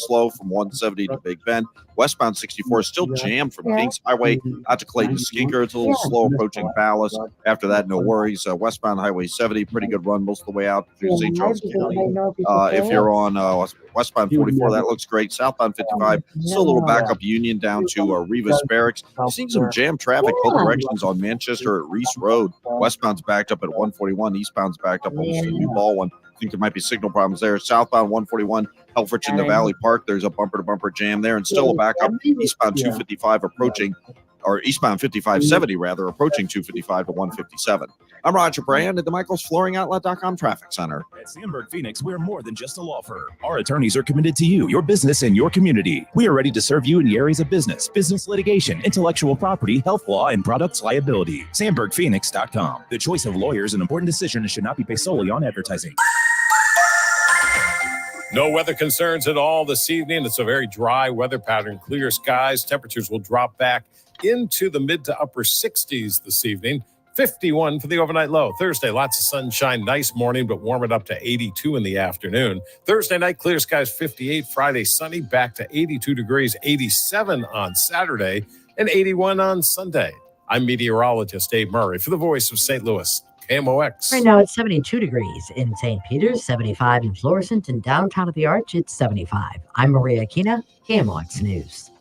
slow from 170 to Big Bend. Westbound 64 is still jammed from Kings Highway out to Clayton Skinker. It's a little slow approaching Ballas. After that, no worries. Westbound Highway 70, pretty good run most of the way out through St. Charles County. If you're on westbound 44, that looks great. Southbound 55, still a little backup Union down to Rivas Barracks. Seeing some jam traffic both directions on Manchester at Reese Road. Westbound's backed up at 141. Eastbound's backed up almost to the New Ball one. I think there might be signal problems there. Southbound 141, Helfrich in the Valley Park. There's a bumper-to-bumper jam there, and still a backup. Eastbound 255 approaching, or eastbound 5570 rather, approaching 255 to 157. I'm Roger Brand at the MichaelsFlooringOutlet.com Traffic Center. At Sandberg Phoenix, we're more than just a law firm. Our attorneys are committed to you, your business, and your community. We are ready to serve you in the areas of business litigation, intellectual property, health law, and products liability. SandbergPhoenix.com. The choice of lawyers, an important decision, and should not be based solely on advertising. No weather concerns at all this evening. It's a very dry weather pattern, clear skies. Temperatures will drop back into the mid to upper 60s this evening. 51 for the overnight low. Thursday, lots of sunshine, nice morning, but warm it up to 82 in the afternoon. Thursday night, clear skies, 58. Friday, sunny, back to 82 degrees, 87 on Saturday, and 81 on Sunday. I'm meteorologist Dave Murray for the Voice of St. Louis, KMOX. Right now, it's 72 degrees in St. Peters, 75 in Florissant, and downtown at the Arch, it's 75. I'm Maria Aquina, KMOX News.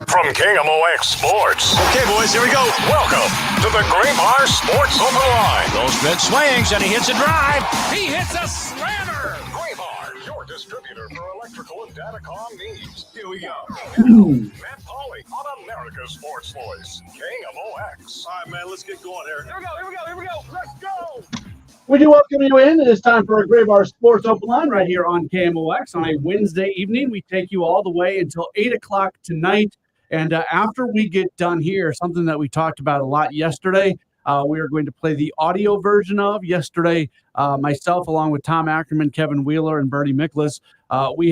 From KMOX Sports. Okay, boys, here we go. Welcome to the Graybar Sports Open Line. Goldschmidt swings, and he hits a drive. He hits a slammer. Graybar, your distributor for electrical and datacom needs. Here we go. Matt Pauley on America's Sports Voice, KMOX. All right, man, let's get going here. Here we go. Let's go. We do welcome you in. It is time for a Graybar Sports Open Line right here on KMOX on a Wednesday evening. We take you all the way until 8 o'clock tonight. And after we get done here, something that we talked about a lot yesterday, we are going to play the audio version of. Yesterday, myself, along with Tom Ackerman, Kevin Wheeler, and Bertie Miklas, we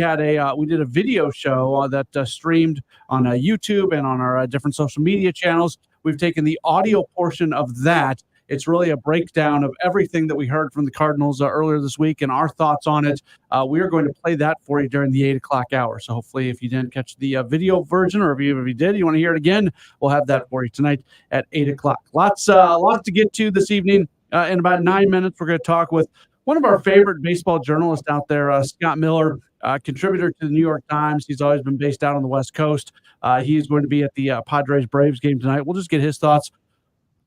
did a video show that streamed on YouTube and on our different social media channels. We've taken the audio portion of that. It's really a breakdown of everything that we heard from the Cardinals earlier this week and our thoughts on it. We are going to play that for you during the 8 o'clock hour. So hopefully if you didn't catch the video version, or if you did, you want to hear it again, we'll have that for you tonight at 8 o'clock. Lots to get to this evening. In about 9 minutes, we're going to talk with one of our favorite baseball journalists out there, Scott Miller, contributor to the New York Times. He's always been based out on the West Coast. He's going to be at the Padres-Braves game tonight. We'll just get his thoughts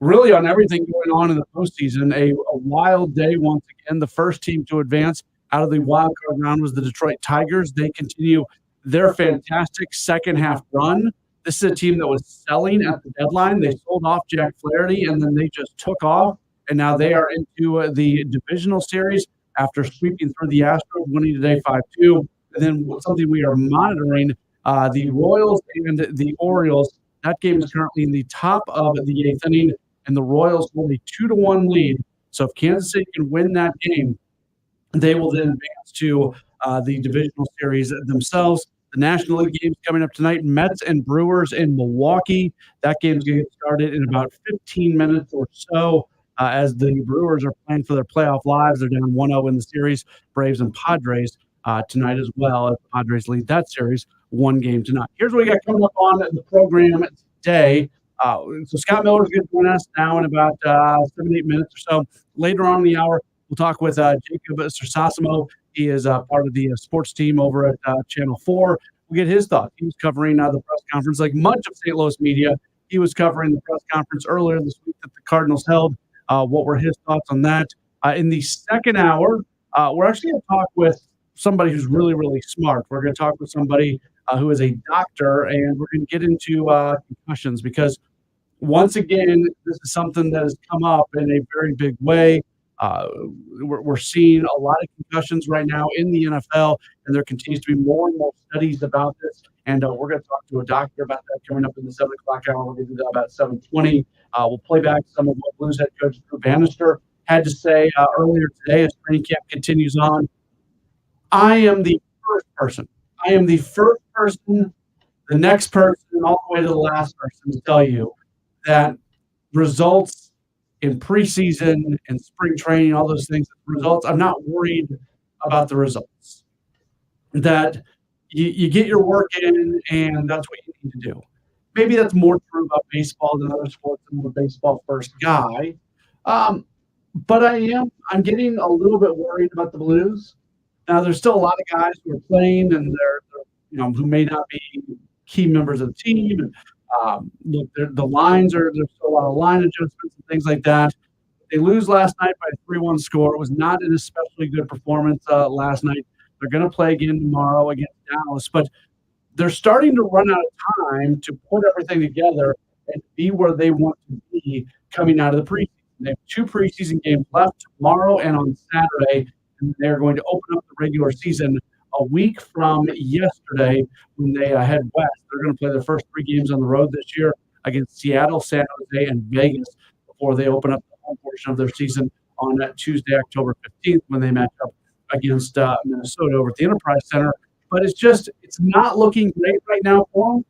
really on everything going on in the postseason. A wild day once again. The first team to advance out of the wild card round was the Detroit Tigers. They continue their fantastic second half run. This is a team that was selling at the deadline. They sold off Jack Flaherty, and then they just took off. And now they are into the divisional series after sweeping through the Astros, winning today 5-2. And then something we are monitoring, the Royals and the Orioles. That game is currently in the top of the eighth inning, and the Royals hold a 2-1 lead. So if Kansas City can win that game, they will then advance to the divisional series themselves. The National League game's coming up tonight. Mets and Brewers in Milwaukee. That game's going to get started in about 15 minutes or so as the Brewers are playing for their playoff lives. They're down 1-0 in the series. Braves and Padres tonight as well, as the Padres lead that series 1 game tonight. Here's what we got coming up on the program today. So Scott Miller is going to join us now in about 7-8 minutes or so. Later on in the hour, we'll talk with Jacob Sersasimo. He is part of the sports team over at Channel 4. We'll get his thoughts. He was covering the press conference like much of St. Louis media. He was covering the press conference earlier this week that the Cardinals held. What were his thoughts on that? In the second hour, we're actually going to talk with somebody who's really, really smart. We're going to talk with somebody who is a doctor, and we're going to get into concussions because, once again, this is something that has come up in a very big way. We're seeing a lot of concussions right now in the NFL, and there continues to be more and more studies about this. And we're going to talk to a doctor about that coming up in the 7 o'clock hour. We're going to do that about 7:20. We'll play back some of what Blues head coach Drew Bannister had to say earlier today as training camp continues on. I am the first person, the next person, all the way to the last person to tell you that results in preseason and spring training, all those things, results, I'm not worried about the results. That you get your work in, and that's what you need to do. Maybe that's more true about baseball than other sports. I'm a baseball first guy. But I'm getting a little bit worried about the Blues. Now, there's still a lot of guys who are playing, and they're who may not be key members of the team. And look, the lines there's still a lot of line adjustments and things like that. They lose last night by a 3-1 score. It was not an especially good performance last night. They're going to play again tomorrow against Dallas, but they're starting to run out of time to put everything together and be where they want to be coming out of the preseason. They have 2 preseason games left tomorrow and on Saturday, and they're going to open up the regular season a week from yesterday when they head west. They're going to play their first 3 games on the road this year against Seattle, San Jose, and Vegas before they open up the home portion of their season on Tuesday, October 15th, when they match up against Minnesota over at the Enterprise Center. But it's not looking great right now for them.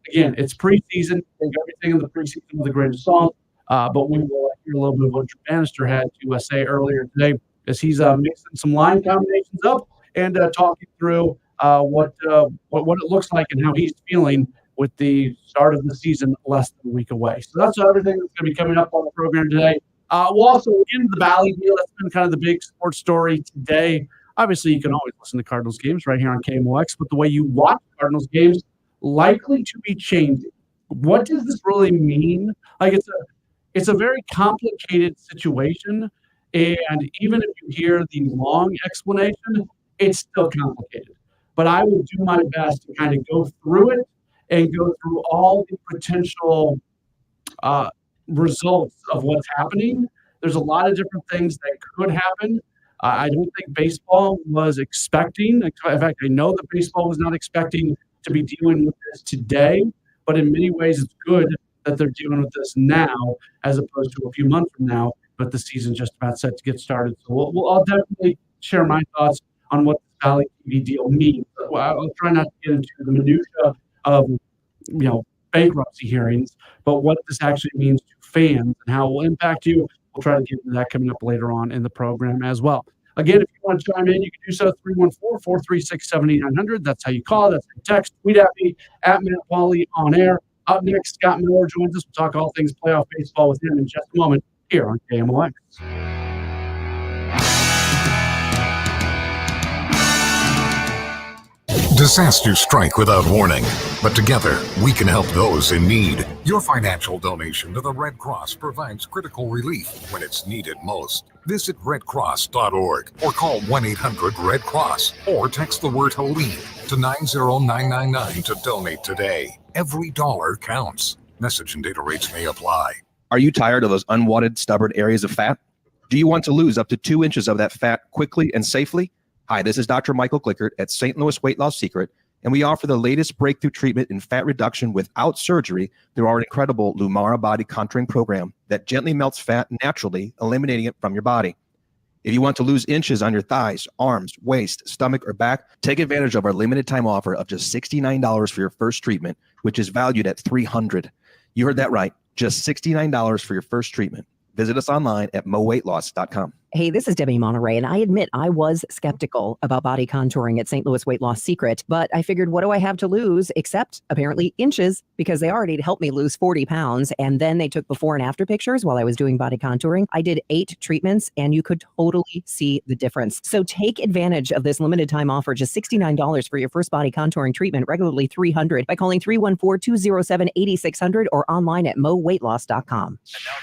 Again, it's preseason. Take everything in the preseason with a grain of salt. But we will hear a little bit of what Drew Bannister had to say earlier today as he's mixing some line combinations up and talking through what it looks like and how he's feeling with the start of the season less than a week away. So that's everything that's going to be coming up on the program today. We'll also get into the Valley deal. That's been kind of the big sports story today. Obviously, you can always listen to Cardinals games right here on KMOX, but the way you watch Cardinals games likely to be changing. What does this really mean? Like, it's a very complicated situation, and even if you hear the long explanation, it's still complicated. But I will do my best to kind of go through it and go through all the potential results of what's happening. There's a lot of different things that could happen. I don't think baseball was expecting. In fact, I know that baseball was not expecting to be dealing with this today, but in many ways it's good that they're dealing with this now as opposed to a few months from now, but the season's just about set to get started. So I'll definitely share my thoughts on what the Valley TV deal means. I'll try not to get into the minutia of bankruptcy hearings, but what this actually means to fans and how it will impact you. We'll try to get into that coming up later on in the program as well. Again, if you want to chime in, you can do so 314-436-7900. That's how you call. That's how you text. Tweet at me, at Matt Pauley on air. Up next, Scott Miller joins us. We'll talk all things playoff baseball with him in just a moment here on KMOX. Disasters strike without warning, but together we can help those in need. Your financial donation to the Red Cross provides critical relief when it's needed most. Visit redcross.org or call 1-800-RED-CROSS or text the word Helene to 90999 to donate today. Every dollar counts. Message and data rates may apply. Are you tired of those unwanted, stubborn areas of fat? Do you want to lose up to 2 inches of that fat quickly and safely? Hi, this is Dr. Michael Glickert at St. Louis Weight Loss Secret, and we offer the latest breakthrough treatment in fat reduction without surgery through our incredible Lumara body contouring program that gently melts fat naturally, eliminating it from your body. If you want to lose inches on your thighs, arms, waist, stomach, or back, take advantage of our limited time offer of just $69 for your first treatment, which is valued at $300. You heard that right, just $69 for your first treatment. Visit us online at moweightloss.com. Hey, this is Debbie Monterey, and I admit I was skeptical about body contouring at St. Louis Weight Loss Secret, but I figured, what do I have to lose except apparently inches, because they already helped me lose 40 pounds, and then they took before and after pictures while I was doing body contouring. I did 8 treatments, and you could totally see the difference. So take advantage of this limited time offer, just $69 for your first body contouring treatment, regularly $300, by calling 314-207-8600 or online at moweightloss.com.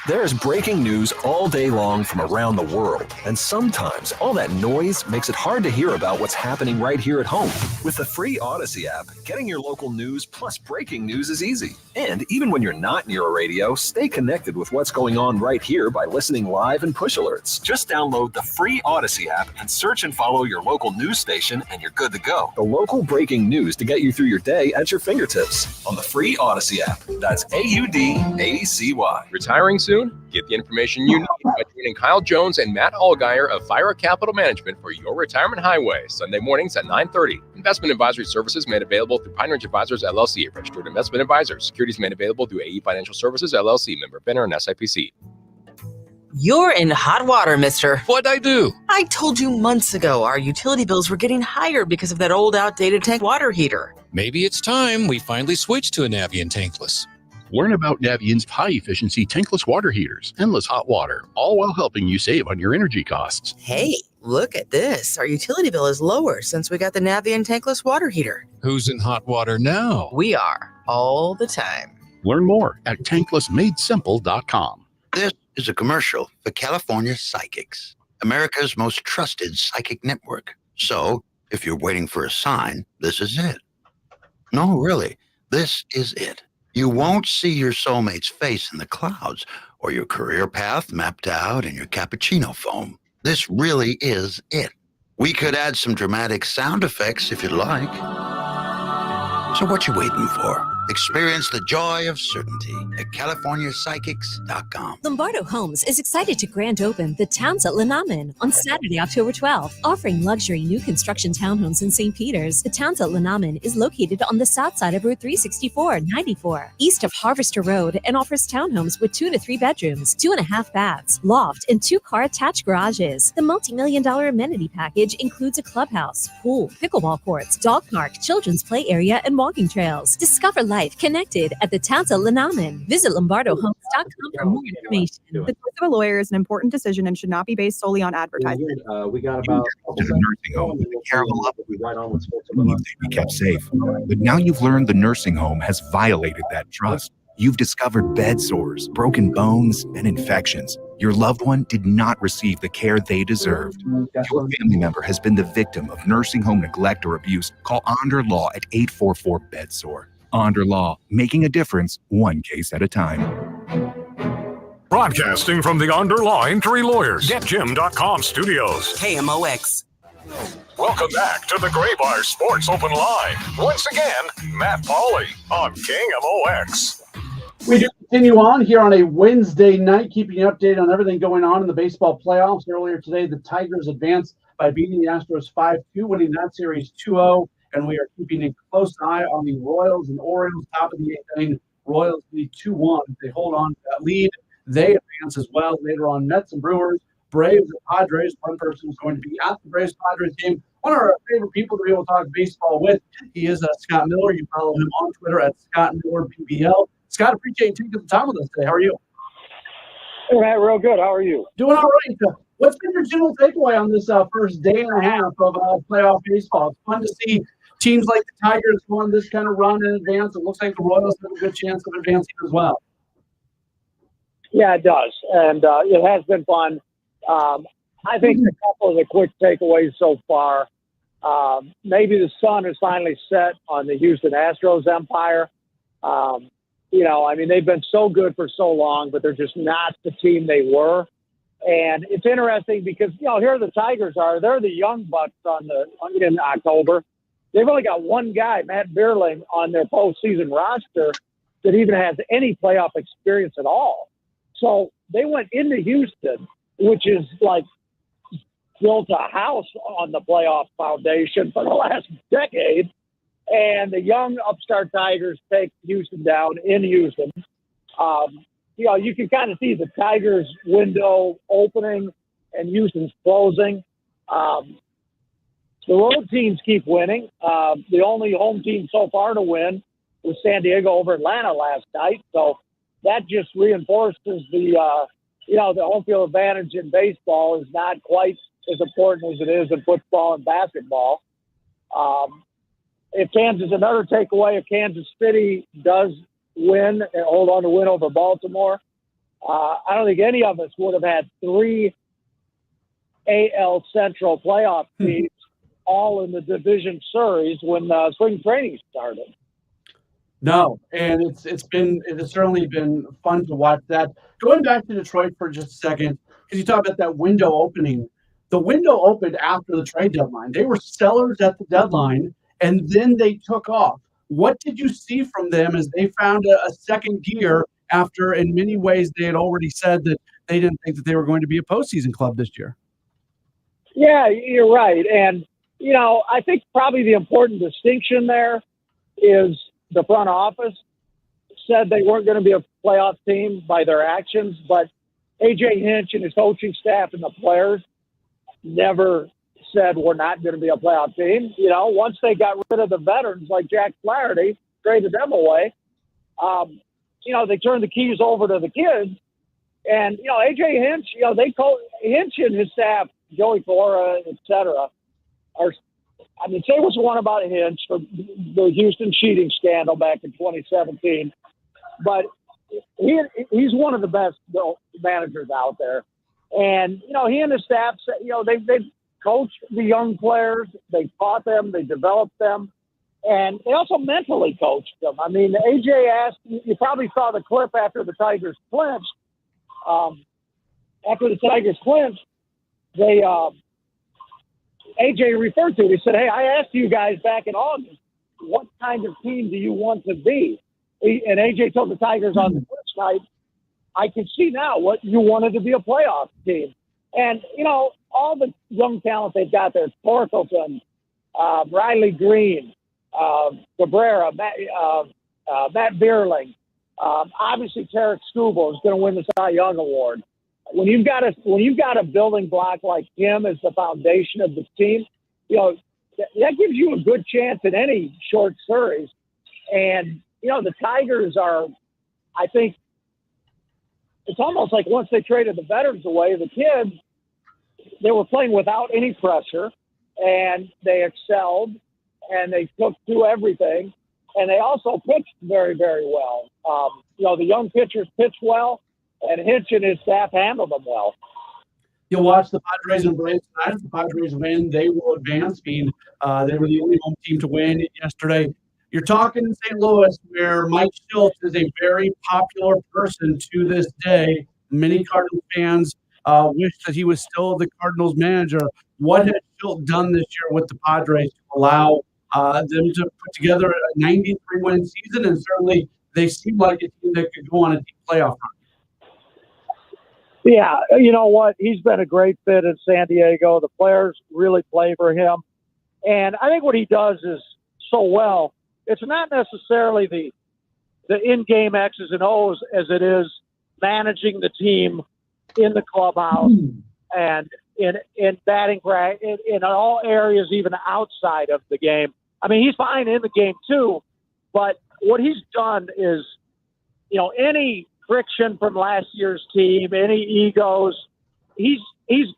There's breaking news all day long from around the world. And sometimes all that noise makes it hard to hear about what's happening right here at home. With the free Odyssey app, getting your local news plus breaking news is easy. And even when you're not near a radio, stay connected with what's going on right here by listening live and push alerts. Just download the free Odyssey app and search and follow your local news station, and you're good to go. The local breaking news to get you through your day at your fingertips on the free Odyssey app. That's AUDACY. Retiring soon? Get the information you need by joining Kyle Jones and Matt Allgeier of Fira Capital Management for your retirement highway, Sunday mornings at 9:30. Investment advisory services made available through Pine Ridge Advisors, LLC, a registered investment advisor. Securities made available through AE Financial Services, LLC, member FINRA and SIPC. You're in hot water, mister. What'd I do? I told you months ago our utility bills were getting higher because of that old outdated tank water heater. Maybe it's time we finally switch to a Navien tankless. Learn about Navien's high-efficiency tankless water heaters, endless hot water, all while helping you save on your energy costs. Hey, look at this. Our utility bill is lower since we got the Navien tankless water heater. Who's in hot water now? We are, all the time. Learn more at tanklessmadesimple.com. This is a commercial for California Psychics, America's most trusted psychic network. So, if you're waiting for a sign, this is it. No, really, this is it. You won't see your soulmate's face in the clouds or your career path mapped out in your cappuccino foam. This really is it. We could add some dramatic sound effects if you'd like. So what you waiting for? Experience the joy of certainty at CaliforniaPsychics.com. Lombardo Homes is excited to grand open the Towns at Lenamen on Saturday, October 12th. Offering luxury new construction townhomes in St. Peters, the Towns at Lenamen is located on the south side of Route 364-94, east of Harvester Road, and offers townhomes with 2 to 3 bedrooms, 2.5 baths, loft, and 2-car attached garages. The multi-million-dollar amenity package includes a clubhouse, pool, pickleball courts, dog park, children's play area, and walking trails. Discover life connected at the Towns at Lenamen. Visit LombardoHomes.com for more information. The choice of a lawyer is an important decision and should not be based solely on advertising. We got about to the nursing home with the care of a loved one. You believed they'd be kept safe, but now you've learned the nursing home has violated that trust. You've discovered bed sores, broken bones, and infections. Your loved one did not receive the care they deserved. Your family member has been the victim of nursing home neglect or abuse. Call Onder Law at 844-BED-SORE. Onder Law, making a difference one case at a time. Broadcasting from the Onder Law Injury Lawyers, GetJim.com studios. KMOX. Welcome back to the Gray Bar Sports Open Line. Once again, Matt Pauley on KMOX. We do continue on here on a Wednesday night, keeping you updated on everything going on in the baseball playoffs. Earlier today, the Tigers advanced by beating the Astros 5-2, winning that series 2-0. And we are keeping a close eye on the Royals and Orioles, top of the 8th inning. Royals lead 2-1. They hold on to that lead. They advance as well. Later on, Mets and Brewers, Braves and Padres. One person is going to be at the Braves-Padres game. One of our favorite people to be able to talk baseball with. He is Scott Miller. You follow him on Twitter at Scott Miller PBL. Scott, appreciate you taking the time with us today. How are you? Hey, Matt, real good. How are you? Doing all right. What's been your general takeaway on this first day and a half of playoff baseball? It's fun to see teams like the Tigers going this kind of run in advance. It looks like the Royals have a good chance of advancing as well. Yeah, it does. And it has been fun. I think a couple of the quick takeaways so far, maybe the sun is finally set on the Houston Astros empire. They've been so good for so long, but they're just not the team they were. And it's interesting because, here the Tigers are. They're the young bucks in October. They've only got one guy, Matt Bierling, on their postseason roster that even has any playoff experience at all. So they went into Houston, which is like built a house on the playoff foundation for the last decade. And the young upstart Tigers take Houston down in Houston. You can kind of see the Tigers window opening and Houston's closing. The road teams keep winning. The only home team so far to win was San Diego over Atlanta last night. So that just reinforces the home field advantage in baseball is not quite as important as it is in football and basketball. Another takeaway, if Kansas City does win and hold on to win over Baltimore, I don't think any of us would have had 3 AL Central playoff teams all in the division series when spring training started. No, and it has certainly been fun to watch that. Going back to Detroit for just a second, because you talk about that window opening. The window opened after the trade deadline. They were sellers at the deadline, and then they took off. What did you see from them as they found a second gear after, in many ways, they had already said that they didn't think that they were going to be a postseason club this year? Yeah, you're right. And, I think probably the important distinction there is the front office said they weren't going to be a playoff team by their actions, but A.J. Hinch and his coaching staff and the players never said we're not going to be a playoff team. You know, once they got rid of the veterans like Jack Flaherty, traded them away, you know, they turned the keys over to the kids. And, you know, A.J. Hinch, you know, Hinch and his staff, Joey Cora, et cetera, I mean, say what's one about Hinch for the Houston cheating scandal back in 2017, but he's one of the best managers out there. And, you know, he and his staff, you know, they've coached the young players, they taught them, they developed them, and they also mentally coached them. I mean, A.J. asked, you probably saw the clip after the Tigers clinched. After the Tigers clinched, A.J. referred to it. He said, hey, I asked you guys back in August, what kind of team do you want to be? And A.J. told the Tigers on the flip side, I can see now what you wanted to be a playoff team. And, you know, all the young talent they've got there, Torkelson, Riley Green, Cabrera, Matt Bierling, obviously Tarek Skubal is going to win the Cy Young Award. When you've got a building block like him as the foundation of the team, you know, that gives you a good chance in any short series. And, you know, the Tigers are, I think, it's almost like once they traded the veterans away, the kids, they were playing without any pressure, and they excelled, and they took to everything, and they also pitched very, very well. You know, the young pitchers pitched well, and Hinch and his staff handled them well. You'll watch the Padres and Braves tonight. If the Padres win, they will advance. They were the only home team to win yesterday. You're talking in St. Louis, where Mike Shildt is a very popular person to this day. Many Cardinals fans wish that he was still the Cardinals manager. What has Shildt done this year with the Padres to allow them to put together a 93-win season? And certainly they seem like a team that could go on a deep playoff run. Yeah, you know what? He's been a great fit in San Diego. The players really play for him. And I think what he does is so well, it's not necessarily the in-game X's and O's as it is managing the team in the clubhouse and in batting practice, in all areas, even outside of the game. I mean, he's fine in the game too, but what he's done is, you know, any friction from last year's team, any egos, he's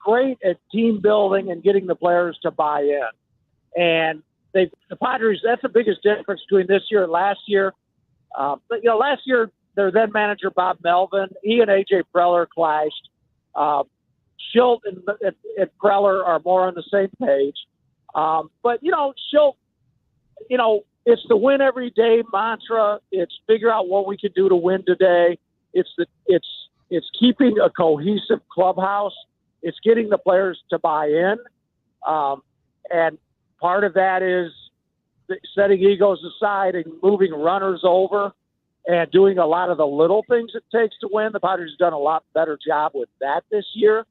great at team building and getting the players to buy in. And the Padres, that's the biggest difference between this year and last year. But, you know, last year, their then manager, Bob Melvin, he and A.J. Preller clashed. Shildt and Preller are more on the same page. But, you know, Shildt, you know, it's the win every day mantra. It's figure out what we can do to win today. It's keeping a cohesive clubhouse. It's getting the players to buy in. And part of that is setting egos aside and moving runners over and doing a lot of the little things it takes to win. The Padres have done a lot better job with that this year.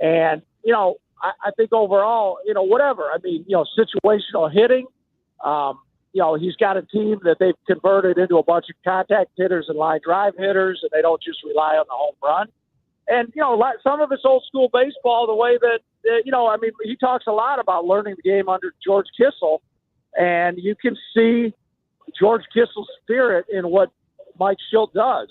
And, you know, I think overall, you know, whatever. I mean, you know, situational hitting, you know, he's got a team that they've converted into a bunch of contact hitters and line drive hitters, and they don't just rely on the home run. And, you know, some of it's old school baseball, the way that, you know, I mean, he talks a lot about learning the game under George Kissel, and you can see George Kissel's spirit in what Mike Shildt does.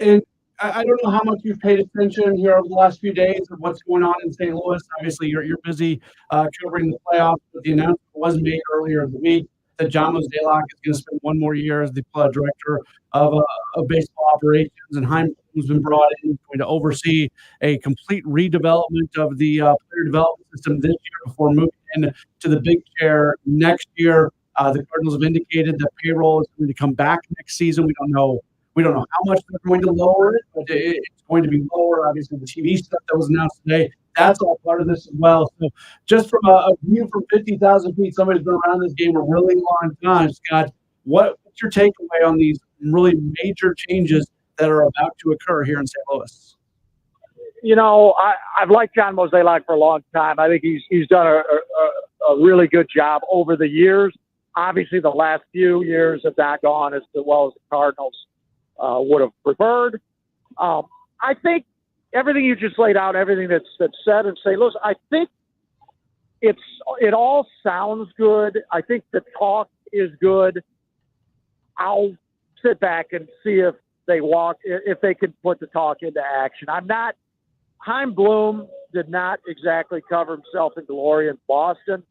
And I don't know how much you've paid attention here over the last few days of what's going on in St. Louis. Obviously, you're busy covering the playoffs, but the announcement was made earlier in the week that John Mozeliak is going to spend one more year as the director of baseball operations, and Chaim has been brought in, going to oversee a complete redevelopment of the player development system this year before moving into the big chair next year. The Cardinals have indicated that payroll is going to come back next season. We don't know how much they're going to lower it, but it's going to be lower. Obviously, the TV stuff that was announced today, that's all part of this as well. So just from a view from 50,000 feet, somebody's been around this game a really long time. Scott, what's your takeaway on these really major changes that are about to occur here in St. Louis? You know, I've liked John Mozeliak for a long time. I think he's done a really good job over the years. Obviously, the last few years have not gone as well as the Cardinals would have preferred. I I think everything you just laid out, everything that's said in St. Louis, I think it all sounds good. I think the talk is good. I'll sit back and see if they can put the talk into action. Chaim Bloom did not exactly cover himself in glory in Boston.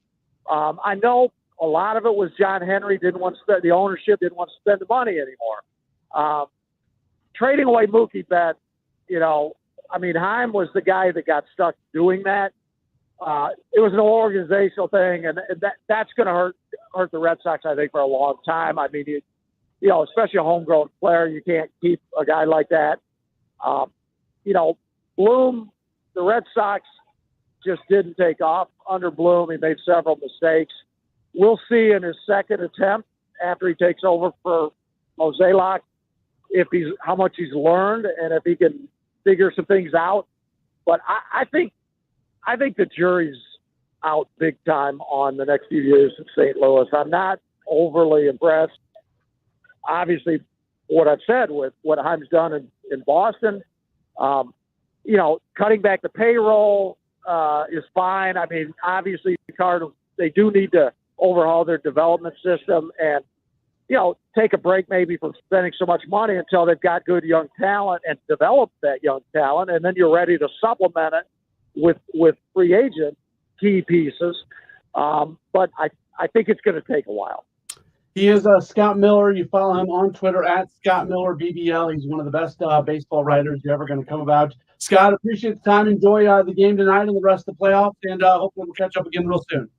I know a lot of it was John Henry the ownership didn't want to spend the money anymore. Trading away Mookie Betts, Chaim was the guy that got stuck doing that. It was an organizational thing, and that's going to hurt the Red Sox, I think, for a long time. I mean, especially a homegrown player, you can't keep a guy like that. Bloom, the Red Sox just didn't take off under Bloom. He made several mistakes. We'll see in his second attempt after he takes over for Mozeliak how much he's learned and if he can figure some things out. But I think the jury's out big time on the next few years in St. Louis. I'm not overly impressed. Obviously, what I've said with what Chaim's done in Boston, cutting back the payroll is fine. I mean, obviously, the Cardinals, they do need to overhaul their development system and, take a break maybe from spending so much money until they've got good young talent and develop that young talent. And then you're ready to supplement it with free agent key pieces. But I think it's going to take a while. He is Scott Miller. You follow him on Twitter at Scott Miller BBL. He's one of the best baseball writers you're ever going to come about. Scott, appreciate the time. Enjoy the game tonight and the rest of the playoffs, and hopefully we'll catch up again real soon.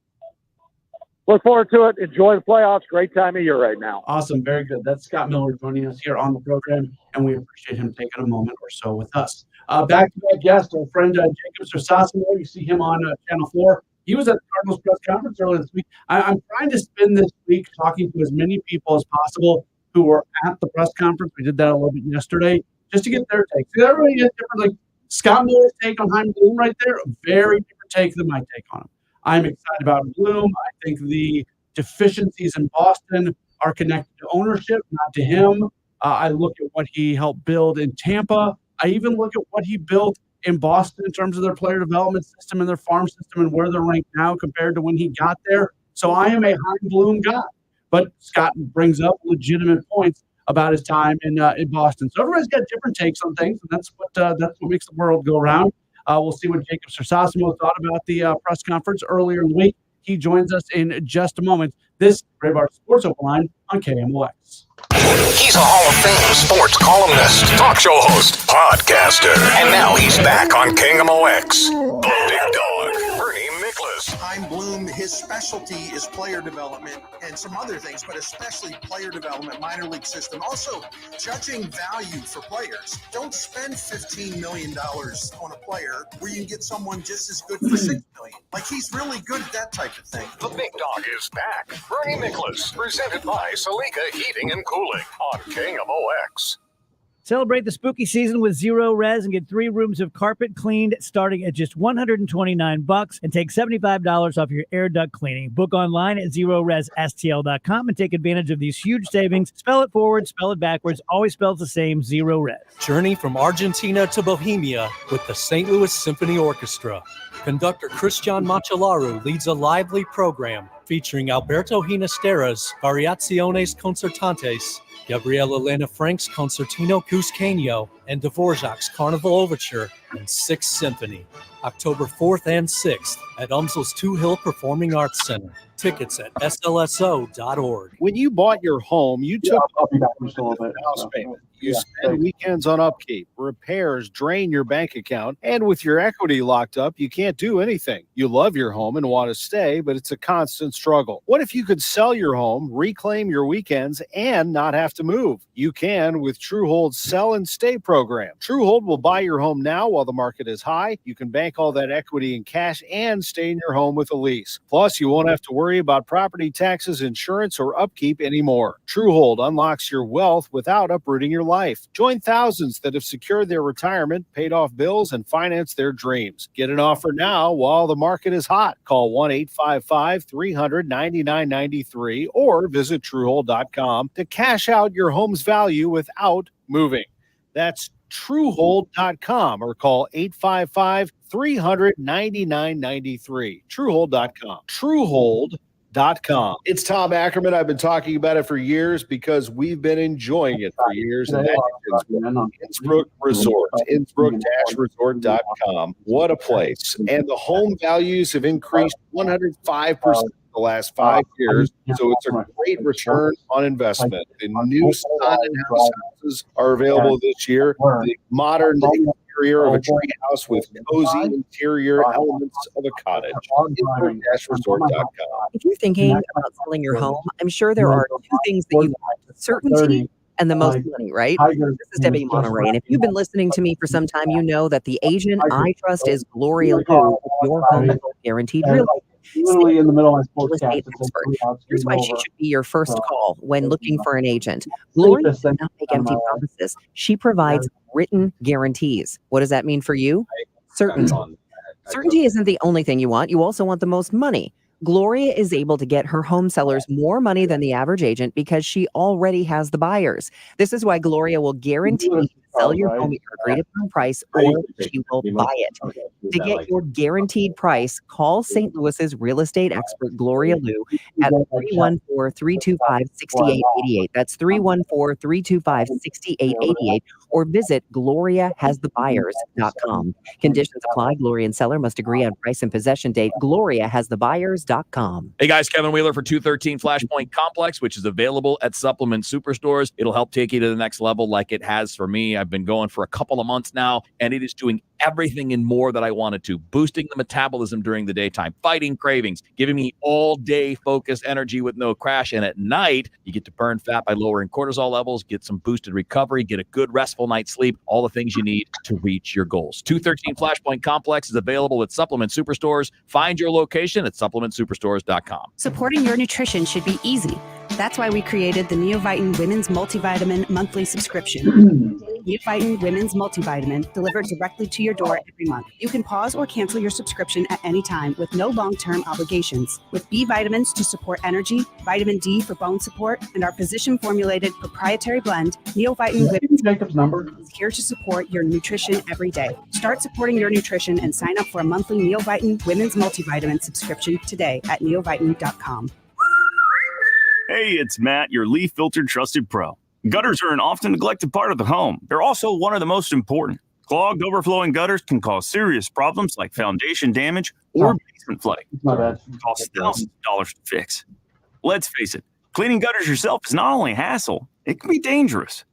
Look forward to it. Enjoy the playoffs. Great time of year right now. Awesome. Very good. That's Scott Miller joining us here on the program, and we appreciate him taking a moment or so with us. Back to that guest, our friend Jacob Sersasimo. You see him on Channel 4. He was at the Cardinals press conference earlier this week. I'm trying to spend this week talking to as many people as possible who were at the press conference. We did that a little bit yesterday just to get their take. So everybody gets different. Like Scott Miller's take on Chaim Bloom right there, a very different take than my take on him. I'm excited about Bloom. I think the deficiencies in Boston are connected to ownership, not to him. I look at what he helped build in Tampa. I even look at what he built in Boston in terms of their player development system and their farm system and where they're ranked now compared to when he got there. So I am a Chaim Bloom guy. But Scott brings up legitimate points about his time in Boston. So everybody's got different takes on things, and that's what makes the world go around. We'll see what Jacob Sersasimo thought about the press conference earlier in the week. He joins us in just a moment. This is Graybar Sports Open Line on KMOX. He's a Hall of Fame sports columnist, talk show host, podcaster, and now he's back on KMOX. The Big Dog, Bernie Miklasz. Chaim Bloom, his specialty is player development and some other things, but especially player development, minor league system. Also, judging value for players. Don't spend $15 million on a player where you can get someone just as good for $6 million. Like, he's really good at that type of thing. The Big Dog is back. Bernie Miklasz, presented by Salika Heating and Cooling on KMOX. Celebrate the spooky season with Zero Res and get 3 rooms of carpet cleaned starting at just $129 and take $75 off your air duct cleaning. Book online at ZeroResSTL.com and take advantage of these huge savings. Spell it forward, spell it backwards, always spells the same, Zero Res. Journey from Argentina to Bohemia with the St. Louis Symphony Orchestra. Conductor Christian Machellaru leads a lively program featuring Alberto Ginastera's Variaciones Concertantes, Gabriela Elena Frank's Concertino Cusqueño, and Dvorak's Carnival Overture and Sixth Symphony. October 4th and 6th at UMSL's Two Hill Performing Arts Center. Tickets at slso.org. When you bought your home, you took house payment. You spend weekends on upkeep, repairs drain your bank account, and with your equity locked up, you can't do anything. You love your home and want to stay, but it's a constant struggle. What if you could sell your home, reclaim your weekends, and not have to move? You can with Truehold's Sell and Stay program. Truehold will buy your home now while the market is high. You can bank all that equity in cash and stay in your home with a lease. Plus, you won't have to worry about property taxes, insurance, or upkeep anymore. Truehold unlocks your wealth without uprooting your life. Join thousands that have secured their retirement, paid off bills, and financed their dreams. Get an offer now while the market is hot. Call 1-855-300-9993 or visit Truehold.com to cash out your home's value without moving. That's Truehold.com or call 855-300-9993. Truehold.com. Truehold.com. It's Tom Ackerman. I've been talking about it for years because we've been enjoying it for years. And that is Innsbrook Resort. Innsbrook-resort.com. What a place. And the home values have increased 105% the last 5 years. So it's a great return on investment. The new sun and house houses are available this year. The modern exterior of a tree house with cozy interior elements of a cottage. Innsbrook-resort.com. If you're thinking about selling your home, I'm sure there are two things that you want: certainty and the most money, right? This is Debbie Monterey. And if you've been listening to me for some time, you know that the agent I trust is Gloria Liu, your home guaranteed real estate. Literally in the middle of my sports cast. Here's why she should be your first call when looking for an agent. Gloria does not make empty promises. She provides written guarantees. What does that mean for you? Certainty. Certainty isn't the only thing you want. You also want the most money. Gloria is able to get her home sellers more money than the average agent because she already has the buyers. This is why Gloria will guarantee to sell your home at your agreed upon price, or she will buy it. To get your guaranteed price, call St. Louis's real estate expert Gloria Liu at 314-325-6888. That's 314-325-6888, or visit GloriaHasTheBuyers.com. Conditions apply. Gloria and seller must agree on price and possession date. GloriaHasTheBuyers.com. Hey guys, Kevin Wheeler for 213 Flashpoint Complex, which is available at Supplement Superstores. It'll help take you to the next level like it has for me. I've been going for a couple of months now, and it is doing everything and more that I wanted to, boosting the metabolism during the daytime, fighting cravings, giving me all day focused energy with no crash. And at night, you get to burn fat by lowering cortisol levels, get some boosted recovery, get a good restful night's sleep, all the things you need to reach your goals. 213 Flashpoint Complex is available at Supplement Superstores. Find your location at supplementsuperstores.com. Supporting your nutrition should be easy. That's why we created the Neovitamin Women's Multivitamin monthly subscription. Neovitamin Women's Multivitamin delivered directly to your door every month. You can pause or cancel your subscription at any time with no long-term obligations. With B vitamins to support energy, vitamin D for bone support, and our physician-formulated proprietary blend, Neovitamin Women's Jacob's number is here to support your nutrition every day. Start supporting your nutrition and sign up for a monthly Neovitamin Women's Multivitamin subscription today at neovitamin.com. Hey, it's Matt, your leaf filter trusted pro. Gutters are an often neglected part of the home. They're also one of the most important. Clogged, overflowing gutters can cause serious problems like foundation damage or basement flooding. My bad. It costs thousands of dollars to fix. Let's face it, cleaning gutters yourself is not only a hassle, it can be dangerous.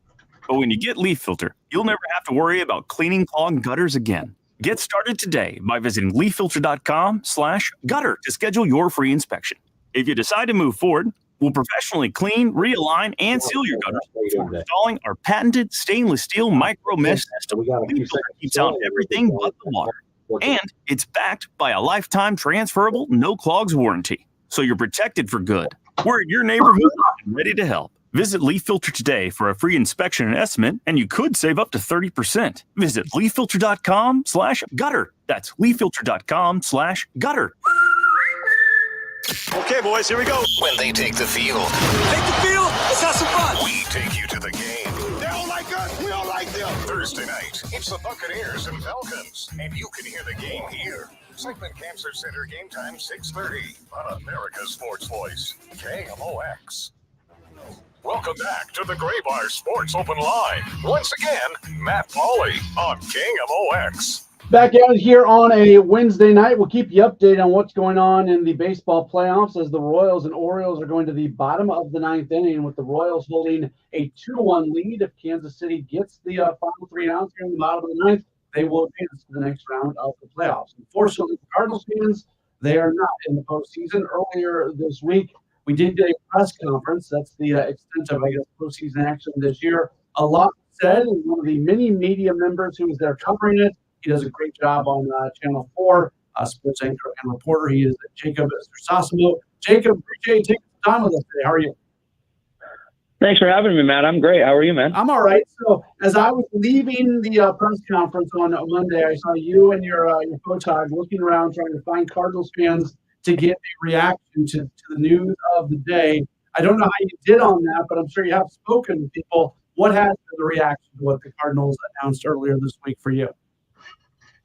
But when you get Leaf Filter, you'll never have to worry about cleaning clogged gutters again. Get started today by visiting leaffilter.com/gutter to schedule your free inspection. If you decide to move forward, we'll professionally clean, realign, and seal your gutters before installing our patented stainless steel micro mesh system. Leaf Filter keeps out everything but the water. And it's backed by a lifetime transferable no clogs warranty. So you're protected for good. We're in your neighborhood and ready to help. Visit Leaf Filter today for a free inspection and estimate, and you could save up to 30%. Visit leaffilter.com/gutter. That's leaffilter.com/gutter. Okay, boys, here we go. When they take the field, Take the field. Let's have some fun. we take you to the game. They don't like us. We don't like them. Thursday night, it's the Buccaneers and Falcons, and you can hear the game here. Segment Cancer Center game time 6:30 on America's Sports Voice, KMOX. Welcome back to the Gray Bar Sports Open Line. Once again, Matt Pauley on KMOX. Back out here on a Wednesday night. We'll keep you updated on what's going on in the baseball playoffs as the Royals and Orioles are going to the bottom of the ninth inning, with the Royals holding a 2-1 lead. If Kansas City gets the final 3 outs here in the bottom of the ninth, they will advance to the next round of the playoffs. Unfortunately, the Cardinals fans, they are not in the postseason. Earlier this week, we did get a press conference. That's the extent of, postseason action this year. A lot said, and one of the many media members who was there covering it, he does a great job on Channel 4, sports anchor and reporter. He is Jacob Estrasamo. Jacob, appreciate you taking some time with us today. How are you? Thanks for having me, Matt. I'm great. How are you, man? I'm all right. So as I was leaving the press conference on Monday, I saw you and your photog looking around trying to find Cardinals fans to get a reaction to the news of the day. I don't know how you did on that, but I'm sure you have spoken to people. What has been the reaction to what the Cardinals announced earlier this week for you?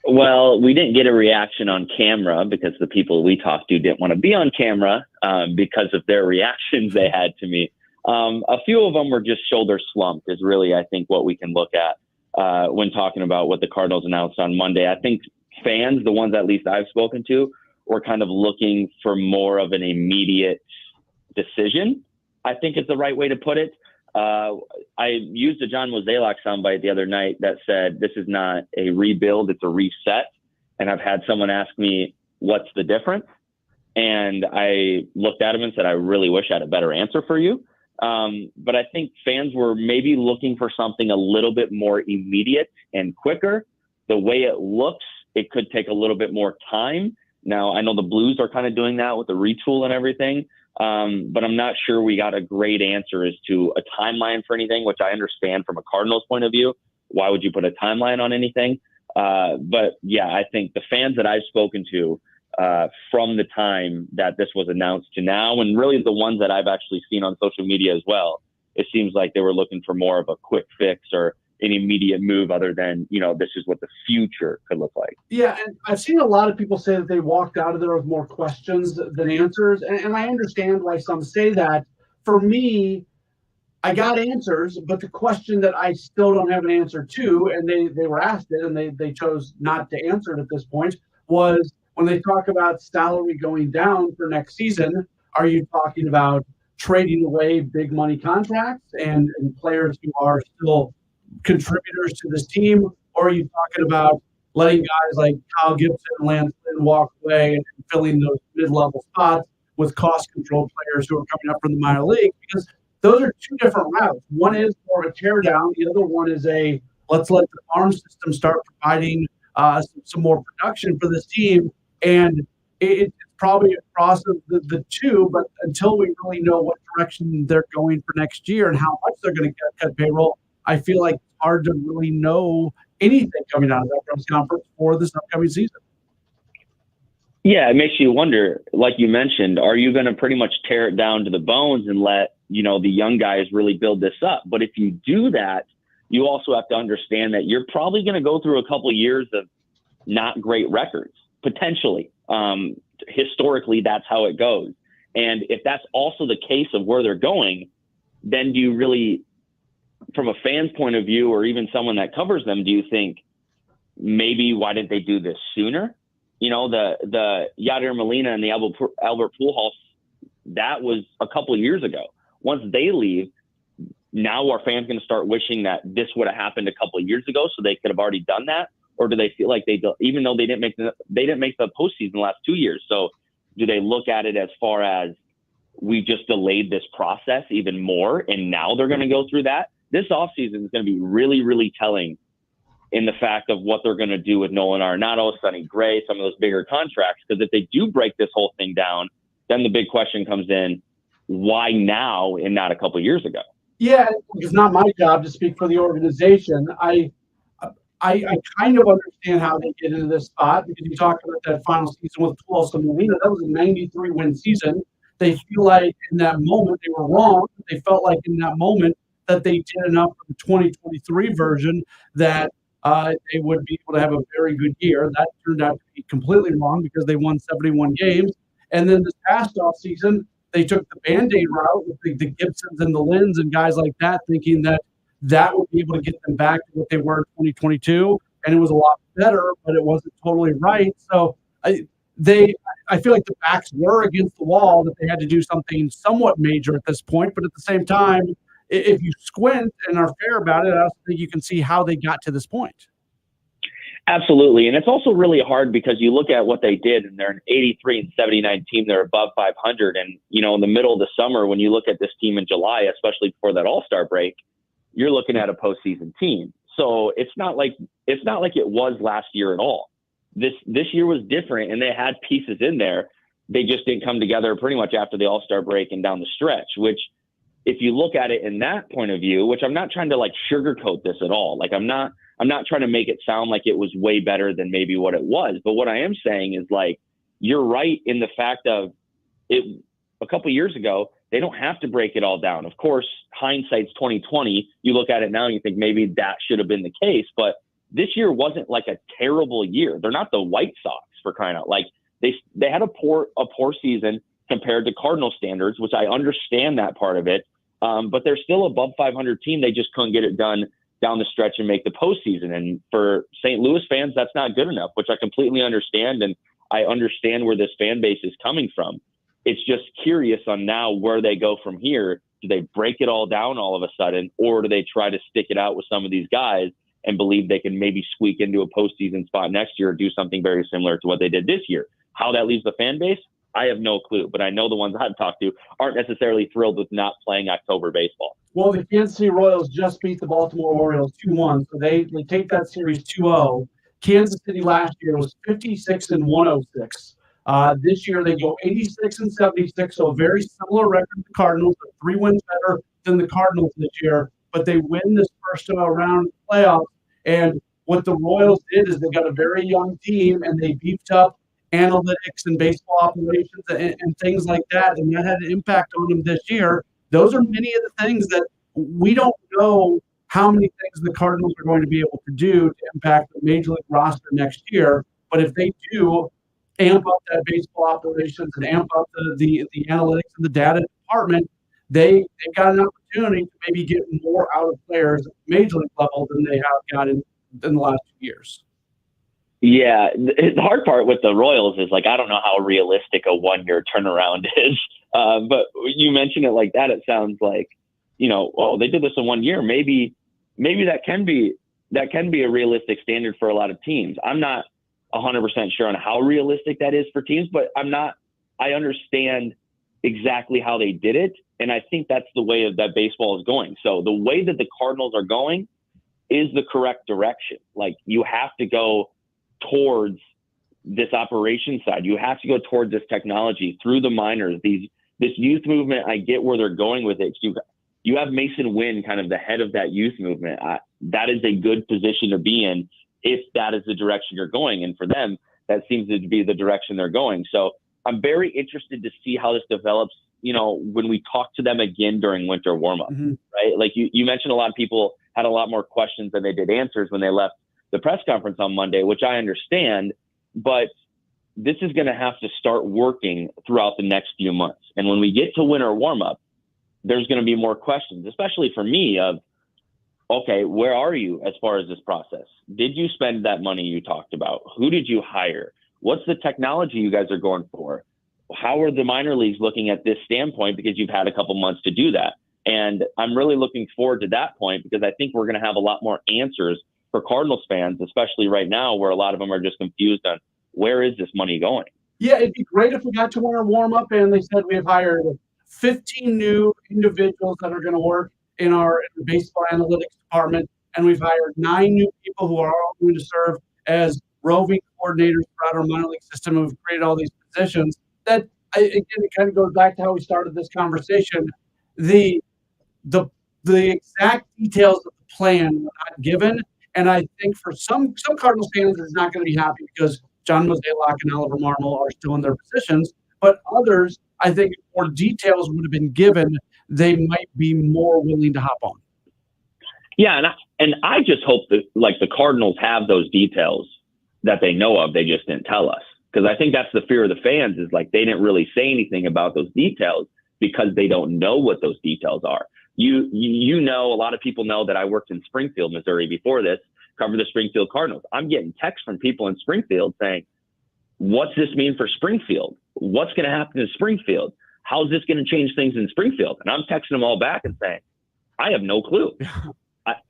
Well, we didn't get a reaction on camera because the people we talked to didn't want to be on camera because of their reactions they had to me. A few of them were just shoulder slumped is really, I think, what we can look at when talking about what the Cardinals announced on Monday. I think fans, the ones at least I've spoken to, were kind of looking for more of an immediate decision, I think is the right way to put it. I used a John Mozeliak soundbite the other night that said, this is not a rebuild, it's a reset. And I've had someone ask me, what's the difference? And I looked at him and said, I really wish I had a better answer for you. But I think fans were maybe looking for something a little bit more immediate and quicker. The way it looks, it could take a little bit more time. Now, I know the Blues are kind of doing that with the retool and everything. But I'm not sure we got a great answer as to a timeline for anything, which I understand from a Cardinals point of view. Why would you put a timeline on anything? But yeah, I think the fans that I've spoken to from the time that this was announced to now, and really the ones that I've actually seen on social media as well, it seems like they were looking for more of a quick fix or an immediate move other than, this is what the future could look like. Yeah, and I've seen a lot of people say that they walked out of there with more questions than answers, and I understand why some say that. For me, I got answers, but the question that I still don't have an answer to, and they were asked it, and they chose not to answer it at this point, was when they talk about salary going down for next season, are you talking about trading away big money contracts and players who are still contributors to this team, or are you talking about letting guys like Kyle Gibson and Lance Lynn walk away and filling those mid-level spots with cost-controlled players who are coming up from the minor league? Because those are two different routes. One is more of a tear down. The other one is a let's let the farm system start providing some more production for this team. And it's probably a cross of the two, but until we really know what direction they're going for next year and how much they're going to cut payroll, I feel like it's hard to really know anything coming out of that press conference for this upcoming season. Yeah, it makes you wonder, like you mentioned, are you going to pretty much tear it down to the bones and let, the young guys really build this up? But if you do that, you also have to understand that you're probably going to go through a couple of years of not great records, potentially. Historically, that's how it goes. And if that's also the case of where they're going, then do you really, from a fan's point of view, or even someone that covers them, do you think maybe why didn't they do this sooner? The Yadier Molina and the Albert Pujols, that was a couple of years ago. Once they leave, now are fans going to start wishing that this would have happened a couple of years ago so they could have already done that? Or do they feel like even though they didn't make the postseason the last 2 years? So do they look at it as far as we just delayed this process even more and now they're going to go through that? This offseason is going to be really, really telling in the fact of what they're going to do with Nolan Arenado, Sonny Gray, some of those bigger contracts. Because if they do break this whole thing down, then the big question comes in, why now and not a couple of years ago? Yeah, it's not my job to speak for the organization. I kind of understand how they get into this spot because you talk about that final season with Pujols and Molina. That was a 93-win season. They feel like in that moment they were wrong. They felt like in that moment that they did enough for the 2023 version that they would be able to have a very good year. That turned out to be completely wrong because they won 71 games. And then this past offseason, they took the Band-Aid route with the Gibsons and the Lins and guys like that, thinking that would be able to get them back to what they were in 2022. And it was a lot better, but it wasn't totally right. So I feel like the backs were against the wall, that they had to do something somewhat major at this point. But at the same time, if you squint and are fair about it, I also think you can see how they got to this point. Absolutely. And it's also really hard because you look at what they did and they're an 83-79 team. They're above 500. And, in the middle of the summer, when you look at this team in July, especially before that All-Star break, you're looking at a postseason team. So it's not like it was last year at all. This year was different and they had pieces in there. They just didn't come together pretty much after the All-Star break and down the stretch, which if you look at it in that point of view, which I'm not trying to sugarcoat this at all. I'm not trying to make it sound like it was way better than maybe what it was. But what I am saying is you're right in the fact of it a couple of years ago, they don't have to break it all down. Of course, hindsight's 2020. You look at it now and you think maybe that should have been the case. But this year wasn't like a terrible year. They're not the White Sox, for crying out. Like they had a poor season compared to Cardinal standards, which I understand that part of it. But they're still above 500 team. They just couldn't get it done down the stretch and make the postseason. And for St. Louis fans, that's not good enough, which I completely understand. And I understand where this fan base is coming from. It's just curious on now where they go from here. Do they break it all down all of a sudden, or do they try to stick it out with some of these guys and believe they can maybe squeak into a postseason spot next year or do something very similar to what they did this year? How that leaves the fan base, I have no clue. But I know the ones I've talked to aren't necessarily thrilled with not playing October baseball. Well, the Kansas City Royals just beat the Baltimore Orioles 2-1, so they take that series 2-0. Kansas City last year was 56-106. This year they go 86-76, so a very similar record to the Cardinals, 3 wins better than the Cardinals this year, but they win this first round of the playoffs. And what the Royals did is they got a very young team and they beefed up analytics and baseball operations and things like that, and that had an impact on them this year. Those are many of the things that we don't know how many things the Cardinals are going to be able to do to impact the Major League roster next year. But if they do amp up that baseball operations and amp up the analytics and the data department, they've got an opportunity to maybe get more out of players at the Major League level than they have got in the last 2 years. Yeah, the hard part with the Royals is, like, I don't know how realistic a 1-year turnaround is. But you mention it like that, it sounds like, well, they did this in 1 year. Maybe that can be a realistic standard for a lot of teams. I'm not 100% sure on how realistic that is for teams, but I understand exactly how they did it. And I think that's the way that baseball is going. So the way that the Cardinals are going is the correct direction. Like, you have to go towards this operation side. You have to go towards this technology through the minors, this youth movement. I get where they're going with it. You have Mason Wynn, kind of the head of that youth movement. That is a good position to be in if that is the direction you're going. And for them, that seems to be the direction they're going. So I'm very interested to see how this develops, when we talk to them again during winter warmup, right? Like you mentioned, a lot of people had a lot more questions than they did answers when they left the press conference on Monday, which I understand, but this is going to have to start working throughout the next few months. And when we get to winter warmup, there's going to be more questions, especially for me, of, okay, where are you as far as this process? Did you spend that money you talked about? Who did you hire? What's the technology you guys are going for? How are the minor leagues looking at this standpoint? Because you've had a couple months to do that. And I'm really looking forward to that point, because I think we're going to have a lot more answers for Cardinals fans, especially right now, where a lot of them are just confused on where is this money going. Yeah, it'd be great if we got to winter warm-up and they said we have hired 15 new individuals that are going to work in our baseball analytics department, and we've hired 9 new people who are all going to serve as roving coordinators throughout our minor league system, and we've created all these positions. That, again, it kind of goes back to how we started this conversation. The exact details of the plan were not given, and I think for some Cardinals fans, it's not going to be happy because John Mozeliak and Oliver Marmol are still in their positions. But others, I think, if more details would have been given, they might be more willing to hop on. Yeah, and I just hope that, like, the Cardinals have those details that they know of. They just didn't tell us, because I think that's the fear of the fans, is like they didn't really say anything about those details because they don't know what those details are. You know, a lot of people know that I worked in Springfield, Missouri before this, covered the Springfield Cardinals. I'm getting texts from people in Springfield saying, what's this mean for Springfield? What's going to happen in Springfield? How's this going to change things in Springfield? And I'm texting them all back and saying, I have no clue.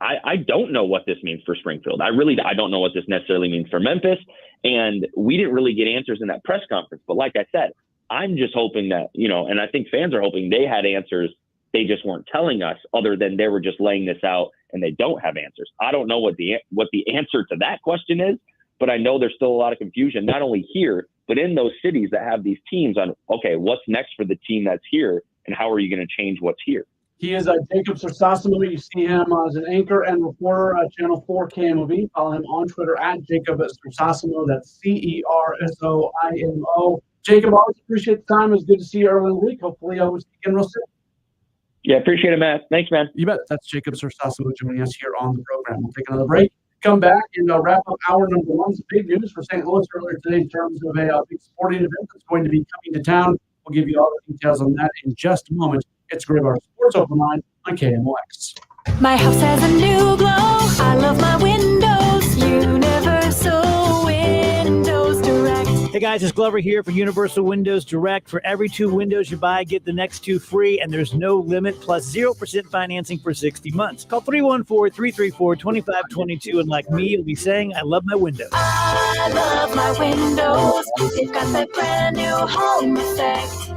I don't know what this means for Springfield. I don't know what this necessarily means for Memphis. And we didn't really get answers in that press conference. But like I said, I'm just hoping that, and I think fans are hoping they had answers. They just weren't telling us, other than they were just laying this out and they don't have answers. I don't know what the answer to that question is, but I know there's still a lot of confusion, not only here, but in those cities that have these teams on, okay, what's next for the team that's here and how are you going to change what's here? He is Jacob Sersasimo. You see him as an anchor and reporter at Channel 4 KMOV. Follow him on Twitter at Jacob Sersasimo. That's Cersimo. Jacob, always appreciate the time. It was good to see you early in the week. Hopefully, I will see you again real soon. Yeah, appreciate it, Matt. Thanks, man. You bet. That's Jacob Sorsasso joining us here on the program. We'll take another break, come back, and wrap up hour number one. Some big news for St. Louis earlier today in terms of a big sporting event that's going to be coming to town. We'll give you all the details on that in just a moment. It's Grey Bar Sports Open Line on KMOX. My house has a new glow. I love my windows. Universal Windows Direct. Hey guys, it's Glover here for Universal Windows Direct. For every 2 windows you buy, get the next 2 free, and there's no limit, plus 0% financing for 60 months. Call 314-334-2522, and like me, you'll be saying, I love my windows. I love my windows. They've got that brand new home effect.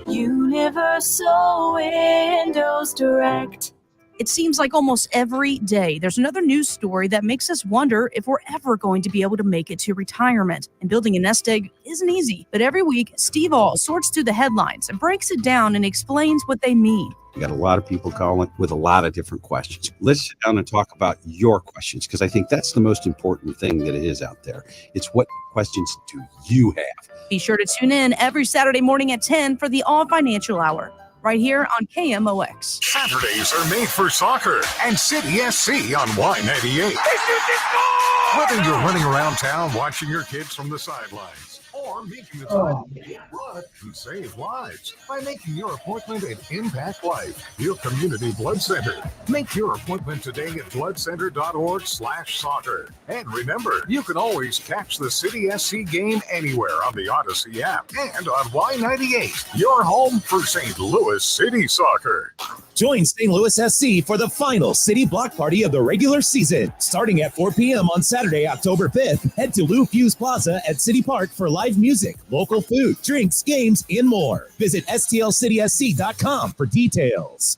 Universal Windows Direct. It seems like almost every day there's another news story that makes us wonder if we're ever going to be able to make it to retirement. And building a nest egg isn't easy. But every week, Steve All sorts through the headlines and breaks it down and explains what they mean. We got a lot of people calling with a lot of different questions. Let's sit down and talk about your questions, because I think that's the most important thing that is out there. It's what questions do you have? Be sure to tune in every Saturday morning at 10 for the All Financial Hour, right here on KMOX. Saturdays are made for soccer and City SC on Y98. Whether you're running around town watching your kids from the sidelines or making the time to get blood and save lives by making your appointment at Impact Life, your community blood center. Make your appointment today at bloodcenter.org/soccer. And remember, you can always catch the City SC game anywhere on the Odyssey app and on Y98, your home for St. Louis City Soccer. Join St. Louis SC for the final City Block Party of the regular season. Starting at 4 p.m. on Saturday, October 5th, head to Lou Fuse Plaza at City Park for live music, local food, drinks, games, and more. Visit stlcitysc.com for details.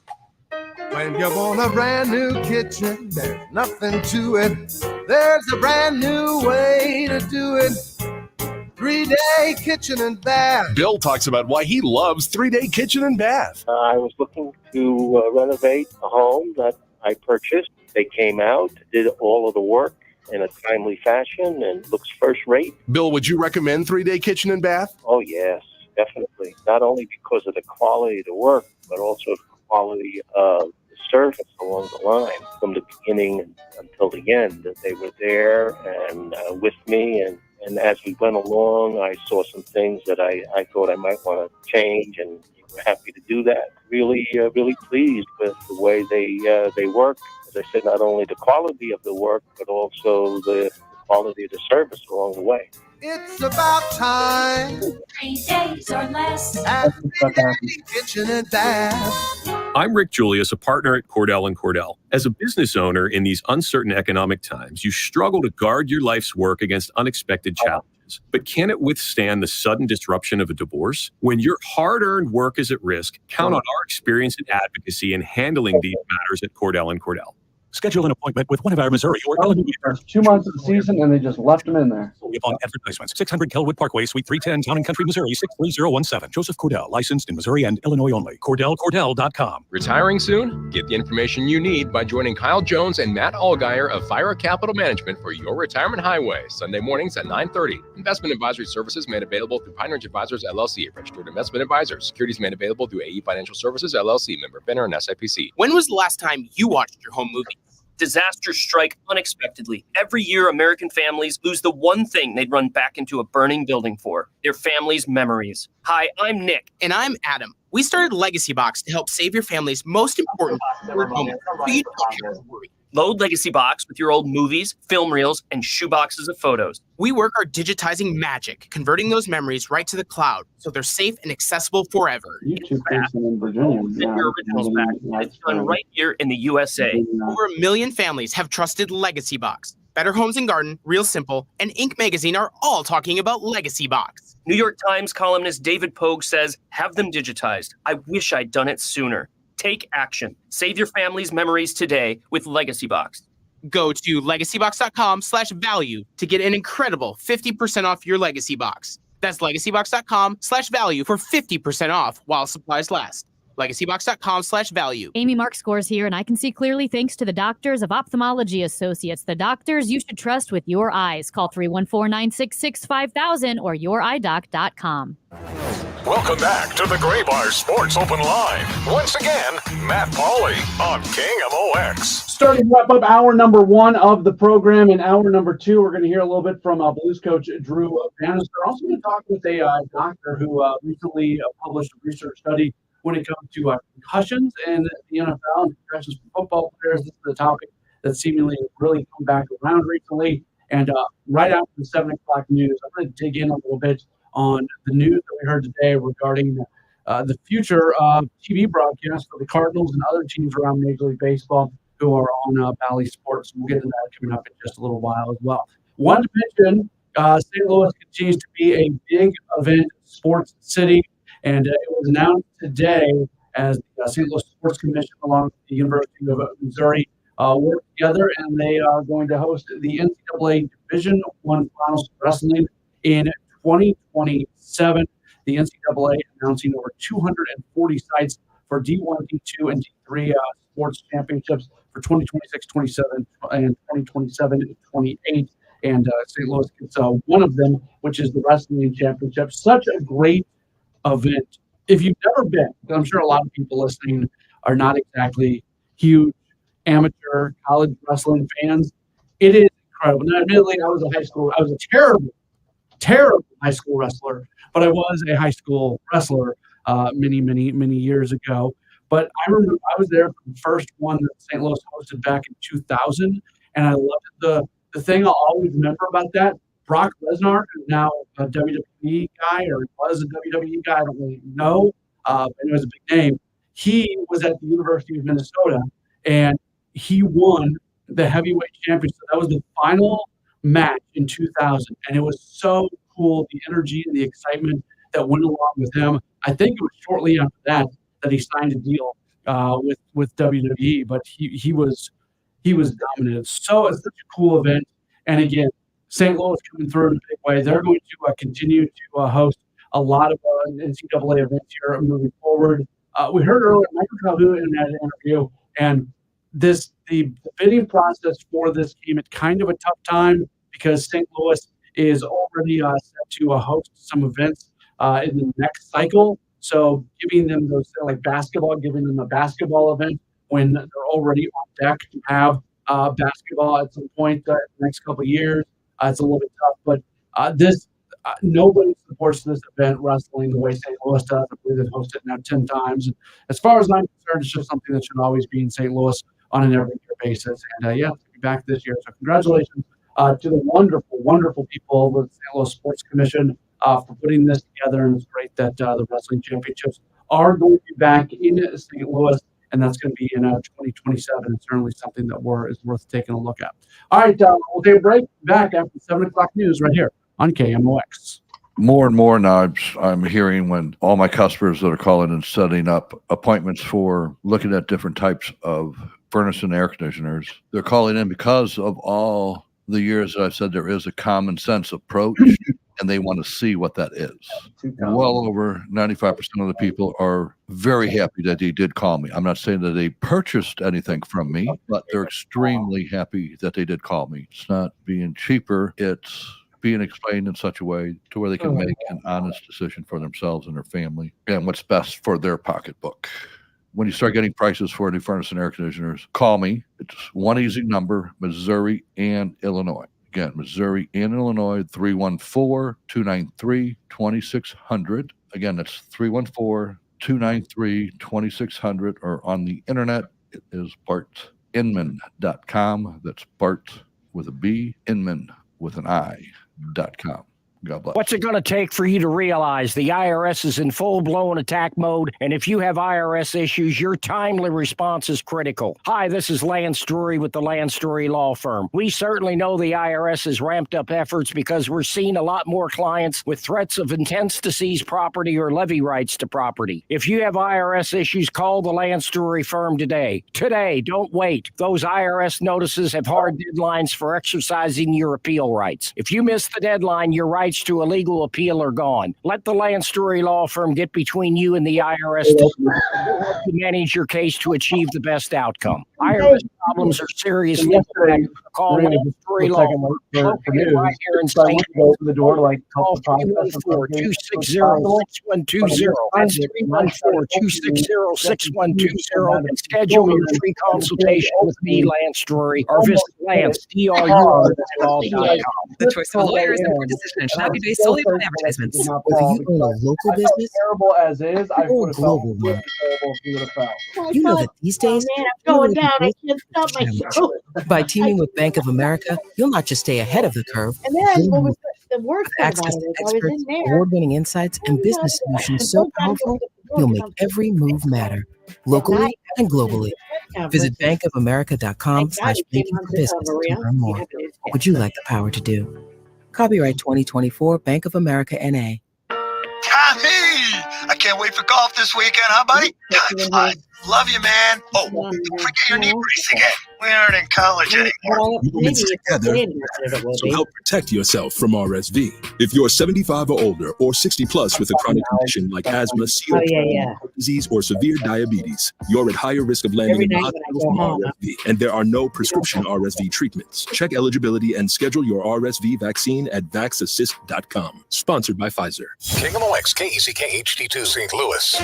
When you want a brand new kitchen, there's nothing to it. There's a brand new way to do it. 3-day kitchen and bath. Bill talks about why he loves 3-day kitchen and bath. I was looking to renovate a home that I purchased. They came out, did all of the work in a timely fashion, and looks first rate. Bill, would you recommend 3-day kitchen and bath? Oh, yes, definitely. Not only because of the quality of the work, but also the quality of the service along the line. From the beginning until the end, that they were there and with me, and as we went along, I saw some things that I thought I might want to change, and we're happy to do that. Really pleased with the way they work. As I said, not only the quality of the work, but also the quality of the service along the way. It's about time. 3 days or less. At 3-day kitchen and bath. I'm Rick Julius, a partner at Cordell & Cordell. As a business owner in these uncertain economic times, you struggle to guard your life's work against unexpected challenges. But can it withstand the sudden disruption of a divorce? When your hard-earned work is at risk, count on our experience and advocacy in handling these matters at Cordell & Cordell. Schedule an appointment with one of our Missouri or Illinois. 2 months of the season, and they just left him in there. Upon advertisements, 600 Kelwood Parkway, Suite 310, Town and Country, Missouri, 63017. Joseph Cordell, licensed in Missouri and Illinois only. CordellCordell.com. Retiring soon? Get the information you need by joining Kyle Jones and Matt Allgeier of Fire Capital Management for your retirement highway, Sunday mornings at 9:30. Investment advisory services made available through Pine Ridge Advisors, LLC, registered investment advisors. Securities made available through AE Financial Services, LLC, member FINRA and SIPC. When was the last time you watched your home movie? Disasters strike unexpectedly. Every year, American families lose the one thing they'd run back into a burning building for: their family's memories. Hi, I'm Nick. And I'm Adam. We started Legacy Box to help save your family's most important moment, so you don't have to worry. Load Legacy Box with your old movies, film reels, and shoeboxes of photos. We work our digitizing magic, converting those memories right to the cloud, so they're safe and accessible forever. YouTube person in Virginia. Send your originals back. It's done right here in the USA. Over 1 million families have trusted Legacy Box. Better Homes and Garden, Real Simple, and Inc. Magazine are all talking about Legacy Box. New York Times columnist David Pogue says, have them digitized. I wish I'd done it sooner. Take action. Save your family's memories today with Legacy Box. Go to legacybox.com/value to get an incredible 50% off your Legacy Box. That's legacybox.com/value for 50% off while supplies last. legacybox.com/value. Amy Mark scores here, and I can see clearly thanks to the Doctors of Ophthalmology Associates, the doctors you should trust with your eyes. Call 314-966-5000 or youridoc.com. Welcome back to the Gray Bar Sports Open Line. Once again, Matt Pauley on KMOX. Starting to wrap up hour number 1 of the program. In hour number 2, we're going to hear a little bit from Blues coach Drew Bannister. Also going to talk with a doctor who recently published a research study when it comes to concussions in the NFL and concussions for football players. This is the topic that seemingly really come back around recently. And right after the 7 o'clock news, I'm going to dig in a little bit on the news that we heard today regarding the future of TV broadcasts for the Cardinals and other teams around Major League Baseball who are on Bally Sports. We'll get to that coming up in just a little while as well. One to mention, St. Louis continues to be a big event sports city, and it was announced today as the St. Louis Sports Commission along with the University of Missouri work together, and they are going to host the NCAA Division I Finals Wrestling in 2027. The NCAA announcing over 240 sites for D1, D2, and D3 sports championships for 2026, 27, and 2027 and 28. And St. Louis gets one of them, which is the Wrestling Championship. Such a great event. If you've never been, I'm sure a lot of people listening are not exactly huge amateur college wrestling fans. It is incredible. Now, admittedly, I was a terrible high school wrestler, but I was a high school wrestler many years ago. But I remember I was there for the first one that St. Louis hosted back in 2000, and I loved it. The thing I'll always remember about that, Brock Lesnar, who's now a WWE guy, or was a WWE guy, I don't really know, but it was a big name. He was at the University of Minnesota, and he won the heavyweight championship. That was the final match in 2000, and it was so cool, the energy and the excitement that went along with him. I think it was shortly after that he signed a deal with WWE, but he was dominant. So it's such a cool event, and again, St. Louis coming through in a big way. They're going to continue to host a lot of NCAA events here moving forward. We heard earlier Michael Calhoun in that interview, and the bidding process for this came at kind of a tough time because St. Louis is already set to host some events in the next cycle. So giving them those like basketball, giving them a basketball event when they're already on deck to have basketball at some point in the next couple of years, it's a little bit tough. But nobody supports this event, wrestling, the way St. Louis does. I believe they've hosted it now 10 times. And as far as I'm concerned, it's just something that should always be in St. Louis on an every year basis. And to be back this year. So congratulations to the wonderful people with the St. Louis Sports Commission for putting this together. And it's great that the Wrestling Championships are going to be back in St. Louis, and that's going to be in 2027. It's certainly something that is worth taking a look at. All right, we'll take a break. Back after 7 o'clock news right here on KMOX. More and more now I'm hearing when all my customers that are calling and setting up appointments for looking at different types of furnace and air conditioners, they're calling in because of all the years that I've said there is a common sense approach, and they want to see what that is. Well over 95% of the people are very happy that they did call me. I'm not saying that they purchased anything from me, but they're extremely happy that they did call me. It's not being cheaper. It's being explained in such a way to where they can make an honest decision for themselves and their family and what's best for their pocketbook. When you start getting prices for new furnace and air conditioners, call me. It's one easy number, Missouri and Illinois. Again, Missouri and Illinois, 314-293-2600. Again, that's 314-293-2600, or on the internet, it is bartinman.com. That's Bart with a B, Inman with an I.com. God bless. What's it going to take for you to realize the IRS is in full-blown attack mode, and if you have IRS issues, your timely response is critical? Hi, this is Lance Drury with the Lance Drury Law Firm. We certainly know the IRS has ramped up efforts because we're seeing a lot more clients with threats of intents to seize property or levy rights to property. If you have IRS issues, call the Lance Drury Firm today. Today, don't wait. Those IRS notices have hard deadlines for exercising your appeal rights. If you miss the deadline, your rights to a legal appeal are gone. Let the Lance Drury Law Firm get between you and the IRS to manage your case to achieve the best outcome. IRS problems or serious And yesterday, call Maria, Land just Story a Law. second late for Located news. right here in So I went St. to go to the door to like help Call the process. 314-260-6120. And schedule your free consultation with me, Lance Drury, or visit LanceDRURL.com. The choice of a lawyer is an important decision and should not be based solely upon advertisements. Whether you own a local business, terrible as is, I would have felt global really terrible if you would have felt. You know that these days, Going down, I can't stop myself. by teaming with Bank of America, you'll not just stay ahead of the curve, And then what was the worst thing about access it to is I was in experts, there. award-winning insights, and business solutions so powerful, you'll make every move matter, locally and globally. Visit bankofamerica.com/banking for business to learn more. What would you like the power to do? Copyright 2024 Bank of America NA. Tommy! I can't wait for golf this weekend, huh, buddy? I love you, man. Oh, don't forget your knee brace again. We aren't in college anymore. Moments together so help protect yourself from RSV. If you're 75 or older or 60 plus with a chronic condition like asthma, COPD, disease, or severe diabetes, you're at higher risk of landing in the hospital from RSV, and there are no prescription RSV treatments. Check eligibility and schedule your RSV vaccine at vaxassist.com. Sponsored by Pfizer. KMOX KECK HD2 St. Louis.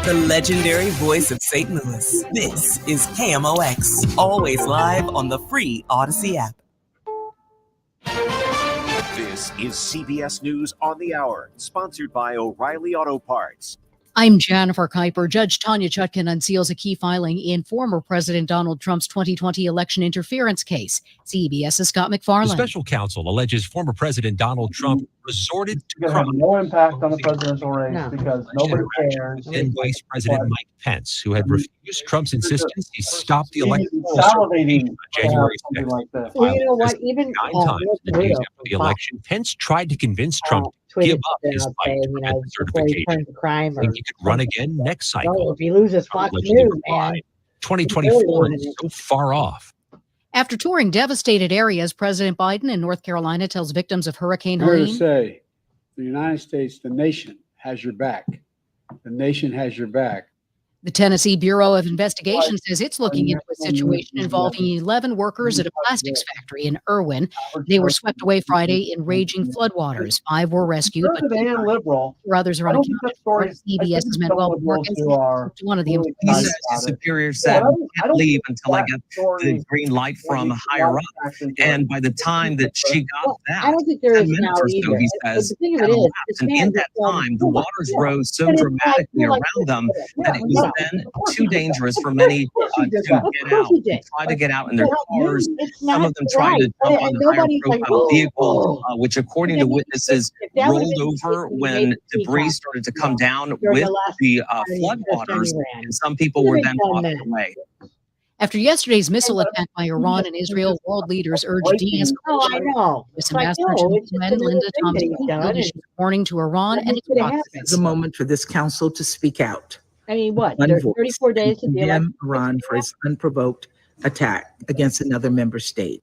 The legendary voice of St. Louis. This is KMOX, always live on the free Odyssey app. This is CBS News on the Hour, sponsored by O'Reilly Auto Parts. I'm Jennifer Kuiper. Judge Tanya Chutkan unseals a key filing in former President Donald Trump's 2020 election interference case. CBS's Scott McFarland. The special counsel alleges former President Donald Trump resorted to It's going to have no impact on the presidential race because nobody cares. then Vice President Mike Pence, who had refused Trump's insistence he stop the election Salivating on January 6th. like this. Well, you know what? Even 9 times in the days after the election, Pence tried to convince Trump to give up his fight to prevent the certification, saying he could run again next cycle. If he loses Fox Allegedly News, replied, man. 2024 is so far off. After touring devastated areas, President Biden in North Carolina tells victims of Hurricane I'm here to Helene. say the United States, the nation has your back. The nation has your back. The Tennessee Bureau of Investigation says it's looking into a situation involving 11 workers at a plastics factory in Irwin. They were swept away Friday in raging floodwaters. 5 were rescued, but liberal. 4 others are unaccounted for. CBS's Manuel Borges to one of the He employees. says his superior said, "I can't leave until I get the green light from higher up." And by the time that she got that, I don't think there 10 is minutes now or so, either. he But says, the thing of had it is, elapsed. And in that time, the waters rose so dramatically around them that it was then too dangerous for many to get out, try to get out in their cars. Some of them tried to jump on the higher profile vehicle, which according to witnesses rolled over when debris started to come down with the flood waters, and some people were then washed away. After yesterday's missile attack by Iran and Israel, world leaders urged de-escalation. Oh, I know. U.S. Like, Ambassador no, Jim it's just Linda another thing Thomas that he's done, issued a warning to Iran and its proxies. This is a moment for this council to speak out. I mean, what? One There's voice 34 days to the election. condemn Iran for its unprovoked attack against another member state.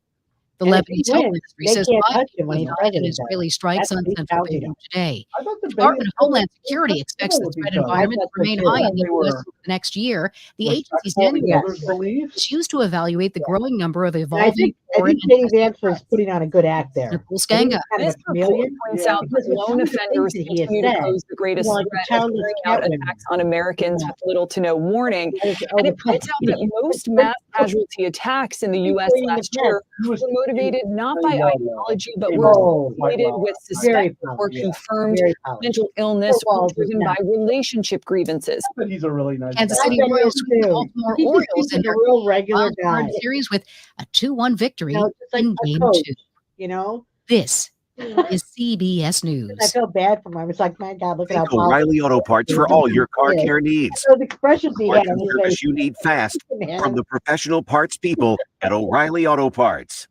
The And if he Lebanese Health wins, Ministry they says can't Biden touch him when will he's not president. Israeli strikes on That's what Central he's counting Beirut on. today. The Department of Homeland Security expects the threat environment to remain high in the U.S. over the next year. The agency's annual is used to evaluate the growing number of And evolving I foreign think Katie Vance was putting on a good act there. Nicole Skanga. This report points out that lone offenders continue to pose the greatest threat of carrying out attacks on Americans with little to no warning. And it points out that most mass casualty attacks in the U.S. last year were motivated not by ideology, but were related with suspected or confirmed mental illness or driven by relationship grievances. But he's a really nice Kansas guy. City Royals sweep the Baltimore He's Orioles in a their real regular wild-card guy. series with a 2-1 victory No, just like in a Game coach, 2. You know? This is CBS I News. feel bad for him. It's like, my God, look at how O'Reilly Auto Parts for all your car care needs. So the expressions he had Parts on and his service face. you need fast Man. from the professional parts people at O'Reilly Auto Parts.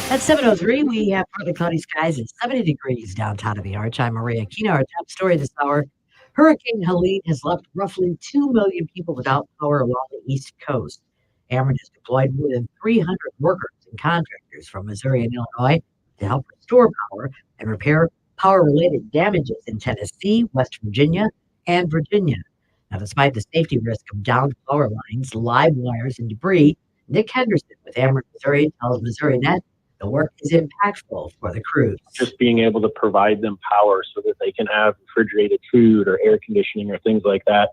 At 7:03, we have partly cloudy skies and 70 degrees downtown of the Arch. I'm Maria Kina. Our top story this hour: Hurricane Helene has left roughly 2 million people without power along the East Coast. Ameren has deployed more than 300 workers and contractors from Missouri and Illinois to help restore power and repair power-related damages in Tennessee, West Virginia, and Virginia. Now, despite the safety risk of downed power lines, live wires, and debris, Nick Henderson with Ameren Missouri tells Missouri Net the work is impactful for the crews. Just being able to provide them power so that they can have refrigerated food or air conditioning or things like that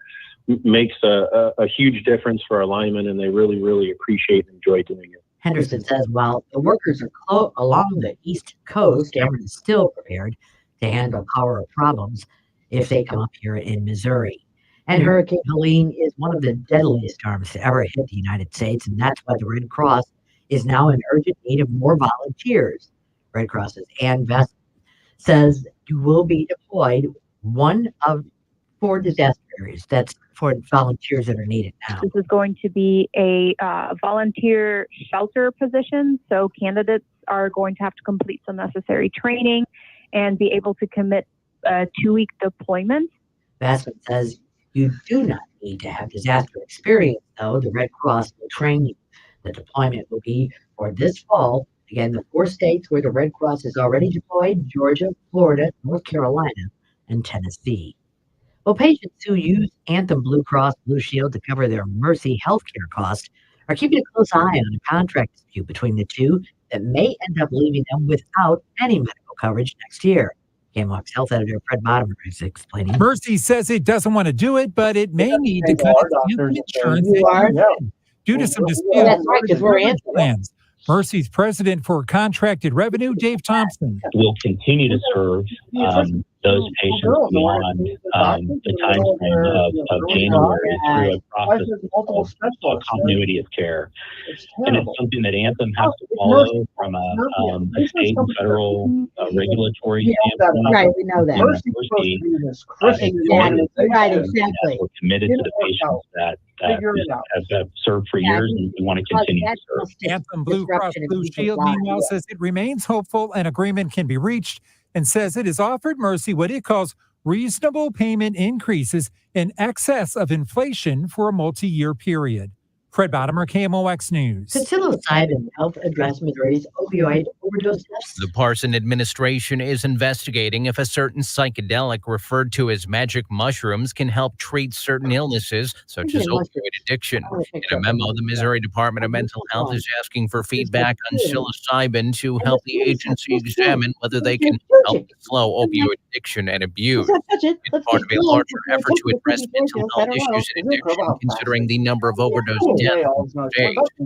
makes a huge difference for our linemen, and they really, really appreciate and enjoy doing it. Henderson says while the workers are along the East Coast, Ameren is still prepared to handle power problems if they come up here in Missouri. And Hurricane Helene is one of the deadliest storms to ever hit the United States, and that's why the Red Cross is now in urgent need of more volunteers. Red Cross's Ann Vest says you will be deployed one of 4 disaster areas. That's for volunteers that are needed now. This is going to be a volunteer shelter position, so candidates are going to have to complete some necessary training and be able to commit a 2-week deployment. Vestman says you do not need to have disaster experience, though. The Red Cross will train you. The deployment will be for this fall. Again, the 4 states where the Red Cross is already deployed: Georgia, Florida, North Carolina, and Tennessee. Well, patients who use Anthem Blue Cross Blue Shield to cover their Mercy healthcare costs are keeping a close eye on a contract dispute between the two that may end up leaving them without any medical coverage next year. KMOX Health Editor Fred Bottomer is explaining. Mercy says it doesn't want to do it, but it may need to cut its insurance due to some disputes over plans. Mercy's president for contracted revenue, Dave Thompson. We'll continue to serve those patients beyond the time frame of January through a process of continuity of care. And it's something that Anthem has to follow from a state and federal regulatory standpoint. Right, we know that. Right, exactly. We're committed to the patients that have served for years, and we want to continue to serve. Anthem Blue Cross Blue Shield, meanwhile, says it remains hopeful an agreement can be reached and says it has offered Mercy what it calls reasonable payment increases in excess of inflation for a multi-year period. Fred Bottomer, KMOX News. Psilocybin helped address Missouri's opioid overdose deaths. The Parson administration is investigating if a certain psychedelic referred to as magic mushrooms can help treat certain illnesses, such as opioid addiction. In a memo, the Missouri Department of Mental Health is asking for feedback on psilocybin to help the agency examine whether they can help slow opioid addiction and abuse. It's part of a larger effort to address mental health issues and addiction, considering the number of overdose deaths today.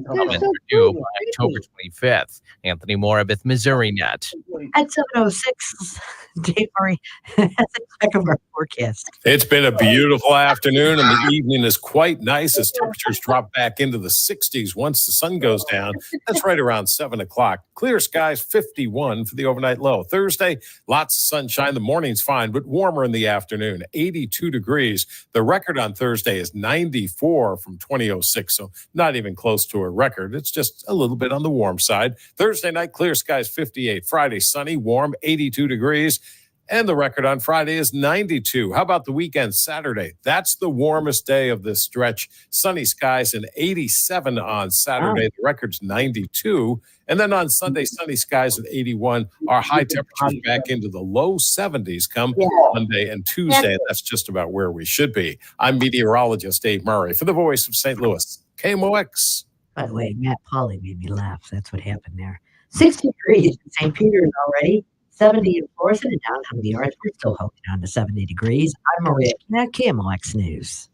Comments are due by October 25th. Anthony Morabith, Missouri Net. At 7:06, Dave Murray has a check of our forecast. It's been a beautiful afternoon, and the evening is quite nice as temperatures drop back into the 60s once the sun goes down. That's right around 7 o'clock. Clear skies, 51 for the overnight low. Thursday, lots of sunshine. The morning's fine, but warmer in the afternoon, 82 degrees. The record on Thursday is 94 from 2006, so not even close to a record. It's just a little bit on the warm side. Thursday night, clear skies, 58. Friday, sunny, warm, 82 degrees. And the record on Friday is 92. How about the weekend, Saturday? That's the warmest day of this stretch. Sunny skies and 87 on Saturday. The record's 92. And then on Sunday, sunny skies and 81. Our high temperatures back into the low 70s come Monday and Tuesday. That's just about where we should be. I'm meteorologist Dave Murray for the Voice of St. Louis, KMOX. By the way, Matt Pauley made me laugh. That's what happened there. 60 degrees in St. Peter's already. 70 in Florissant and downtown the Arts. We're still holding on to 70 degrees. I'm Maria Knapp, KMOX News.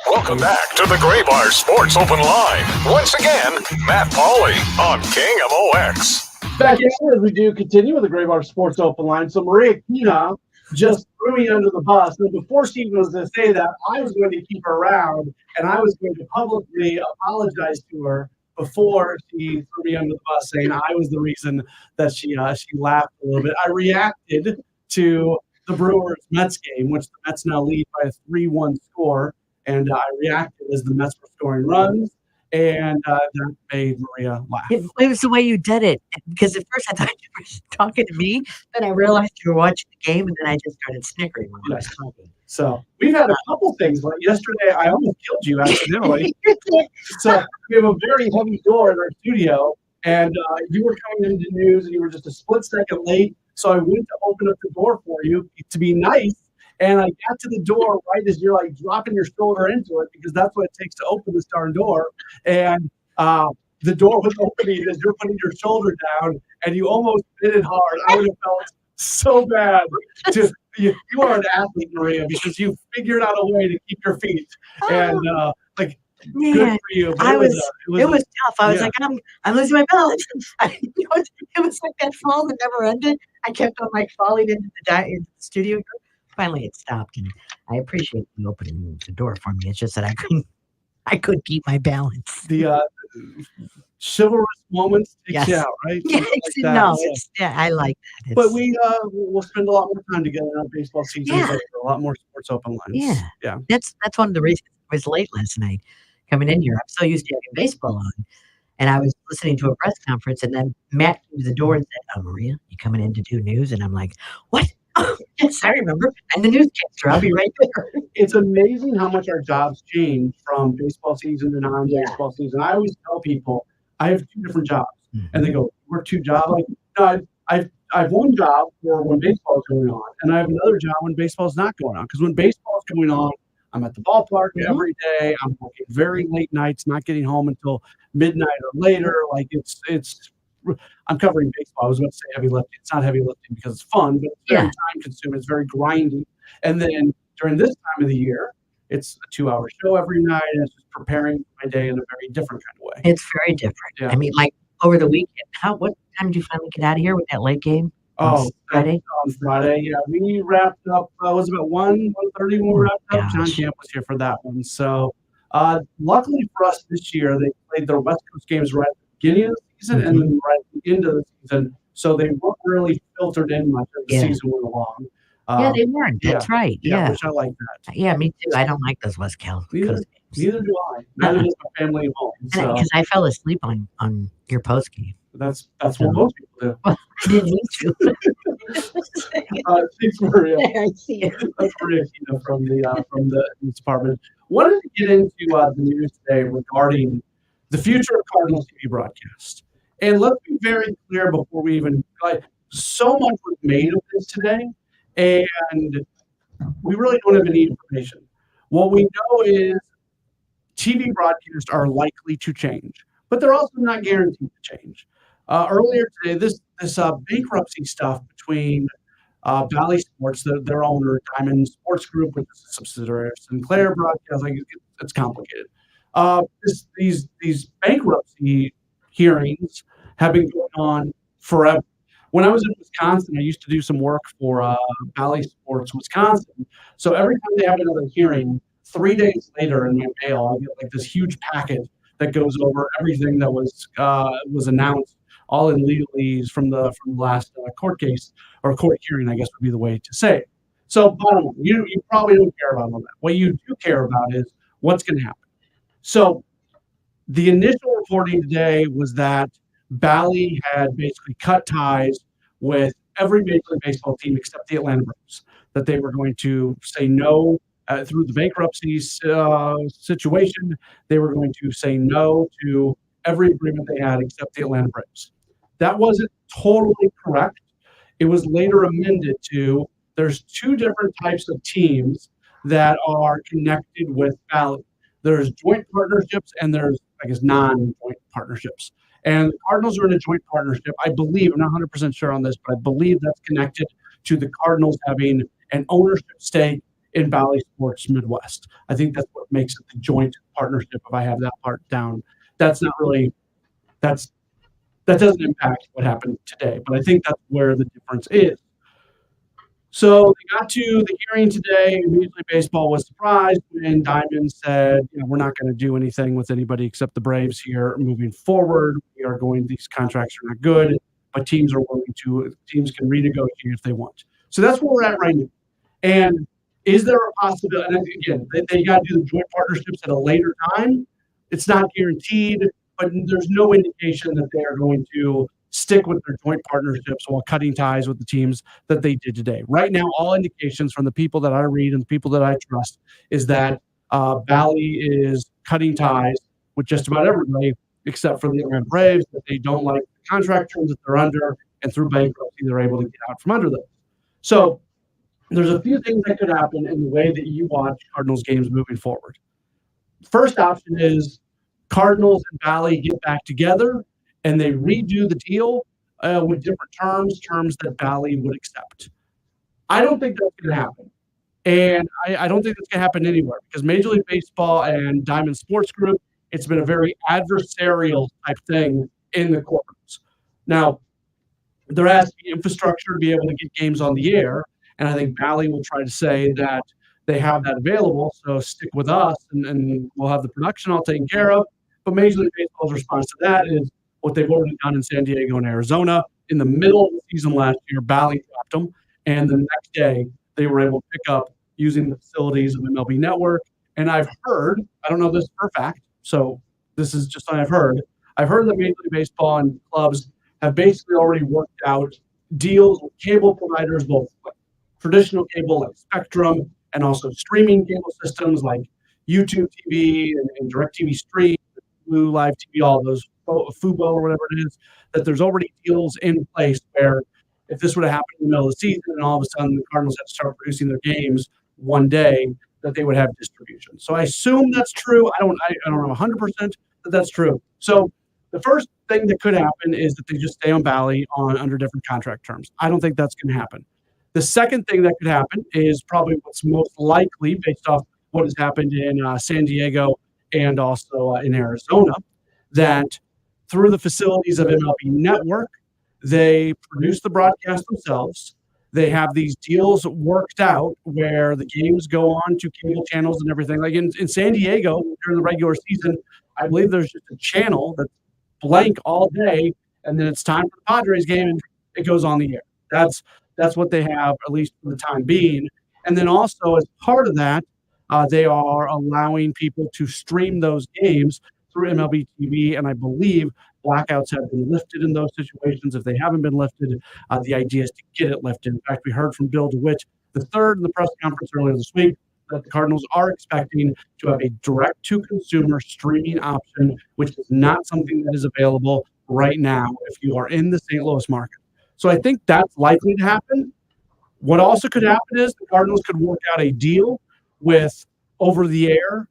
Welcome back to the Gray Bar Sports Open Line. Once again, Matt Pauley on KMOX. Back here as we do continue with the Gray Bar Sports Open Line. So Maria Kina just threw me under the bus. And before she was to say that, I was going to keep her around and I was going to publicly apologize to her before she threw me under the bus, saying I was the reason that she laughed a little bit. I reacted to the Brewers-Mets game, which the Mets now lead by a 3-1 score, and I reacted as the Mets were scoring runs, and that made Maria laugh. It was the way you did it, because at first I thought you were talking to me, then I realized you were watching the game, and then I just started snickering when I was talking. So we've had a couple things. Like yesterday, I almost killed you accidentally. So we have a very heavy door in our studio, and you were coming into news, and you were just a split second late. So I went to open up the door for you to be nice, And I got to the door right as you're like dropping your shoulder into it, because that's what it takes to open this darn door. And the door was opening as you're putting your shoulder down, and you almost hit it hard. I would have felt so bad. You are an athlete, Maria, because you figured out a way to keep your feet. And like, Man, good for you. But it was tough. I was like, I'm losing my balance. It was like that fall that never ended. I kept on like falling into the studio. Finally, it stopped, and I appreciate you opening the door for me. It's just that I couldn't keep my balance. The chivalrous moments takes you out, right? Yeah, I like that. But we'll spend a lot more time together on baseball season. Yeah. A lot more sports open lines. Yeah. That's one of the reasons I was late last night coming in here. I'm so used to having baseball on, and I was listening to a press conference, and then Matt came to the door and said, "Oh, Maria, you coming in to do news?" And I'm like, "What?" Oh, yes, I remember. I'm the newscaster. I'll be right there. It's amazing how much our jobs change from baseball season to non-baseball season. I always tell people I have 2 different jobs, and they go, "We're 2 jobs." Like, no, I have one job for when baseball is going on, and I have another job when baseball is not going on. Because when baseball is going on, I'm at the ballpark every day. I'm working very late nights, not getting home until midnight or later. Like I'm covering baseball. I was going to say heavy lifting. It's not heavy lifting because it's fun, but it's very time consuming. It's very grindy. And then during this time of the year, it's a 2-hour show every night, and it's just preparing my day in a very different kind of way. It's very different. Yeah. I mean, like over the weekend, what time did you finally get out of here with that late game? Friday? On Friday, yeah. We wrapped up, was about 1:30 when we wrapped up. John Camp was here for that one. So luckily for us this year, they played their West Coast games right at the beginning of the season and then right at the end of the season. So they weren't really filtered in much as the season went along. Yeah, they weren't. That's right. Yeah. Which I like that. Yeah, me too. I don't like those West Coast games. Neither do I. Neither does my family at home. Because I fell asleep on your post game. That's what most people do. Well, I didn't need to. Thanks, Maria. I see you. That's Maria from the department. Wanted to get into the news today regarding the future of Cardinals TV broadcast. And let's be very clear before we even so much was made of this today, and we really don't have any information. What we know is TV broadcasts are likely to change, but they're also not guaranteed to change. Earlier today, this bankruptcy stuff between Bally Sports, their owner, Diamond Sports Group, which is a subsidiary of Sinclair Broadcasting, it's complicated. These bankruptcy hearings have been going on forever. When I was in Wisconsin, I used to do some work for Bally Sports Wisconsin. So every time they have another hearing, 3 days later in my mail, I get like this huge packet that goes over everything that was announced, all in legalese from the last court case or court hearing, I guess would be the way to say it. So bottom line, you probably don't care about all that. What you do care about is what's going to happen. So the initial reporting today was that Bally had basically cut ties with every Major League Baseball team except the Atlanta Braves, that they were going to say no through the bankruptcy situation. They were going to say no to every agreement they had except the Atlanta Braves. That wasn't totally correct. It was later amended to there's 2 different types of teams that are connected with Bally. There's joint partnerships and there's, I guess, non-joint partnerships. And the Cardinals are in a joint partnership. I believe, I'm not 100% sure on this, but I believe that's connected to the Cardinals having an ownership stake in Bally Sports Midwest. I think that's what makes it the joint partnership. If I have that part down, that's not really, that doesn't impact what happened today, but I think that's where the difference is. So they got to the hearing today. Major League Baseball was surprised when Diamond said, we're not going to do anything with anybody except the Braves here moving forward. These contracts are not good, but teams can renegotiate if they want. So that's where we're at right now. And is there a possibility, and again, they got to do the joint partnerships at a later time. It's not guaranteed, but there's no indication that they are going to stick with their joint partnerships while cutting ties with the teams that they did today. Right now, all indications from the people that I read and the people that I trust is that Bally is cutting ties with just about everybody except for the Atlanta Braves, that they don't like the contract terms that they're under, and through bankruptcy, they're able to get out from under them. So there's a few things that could happen in the way that you watch Cardinals games moving forward. First option is Cardinals and Bally get back together and they redo the deal with different terms that Bally would accept. I don't think that's going to happen. And I don't think that's going to happen anywhere because Major League Baseball and Diamond Sports Group, it's been a very adversarial type thing in the courtrooms. Now, there has to be infrastructure to be able to get games on the air. And I think Bally will try to say that they have that available. So stick with us and we'll have the production all taken care of. But Major League Baseball's response to that is what they've already done in San Diego and Arizona. In the middle of the season last year, Bally dropped them. And the next day, they were able to pick up using the facilities of MLB Network. And I've heard, I don't know this for a fact, so this is just what I've heard that Major League Baseball and clubs have basically already worked out deals with cable providers, both traditional cable like Spectrum and also streaming cable systems like YouTube TV and DirecTV Stream, Blue Live TV, all those, Fubo or whatever it is, that there's already deals in place where if this would have happened in the middle of the season and all of a sudden the Cardinals had to start producing their games one day, that they would have distribution. So I assume that's true. I don't know 100% that that's true. So the first thing that could happen is that they just stay on Bally under different contract terms. I don't think that's going to happen. The second thing that could happen is probably what's most likely based off what has happened in San Diego and also in Arizona, that through the facilities of MLB Network, they produce the broadcast themselves. They have these deals worked out where the games go on to cable channels and everything. Like in San Diego during the regular season, I believe there's just a channel that's blank all day, and then it's time for the Padres game and it goes on the air. That's what they have, at least for the time being. And then also as part of that, they are allowing people to stream those games through MLB TV, and I believe blackouts have been lifted in those situations. If they haven't been lifted, the idea is to get it lifted. In fact, we heard from Bill DeWitt III in the press conference earlier this week that the Cardinals are expecting to have a direct-to-consumer streaming option, which is not something that is available right now if you are in the St. Louis market. So I think that's likely to happen. What also could happen is the Cardinals could work out a deal with over-the-air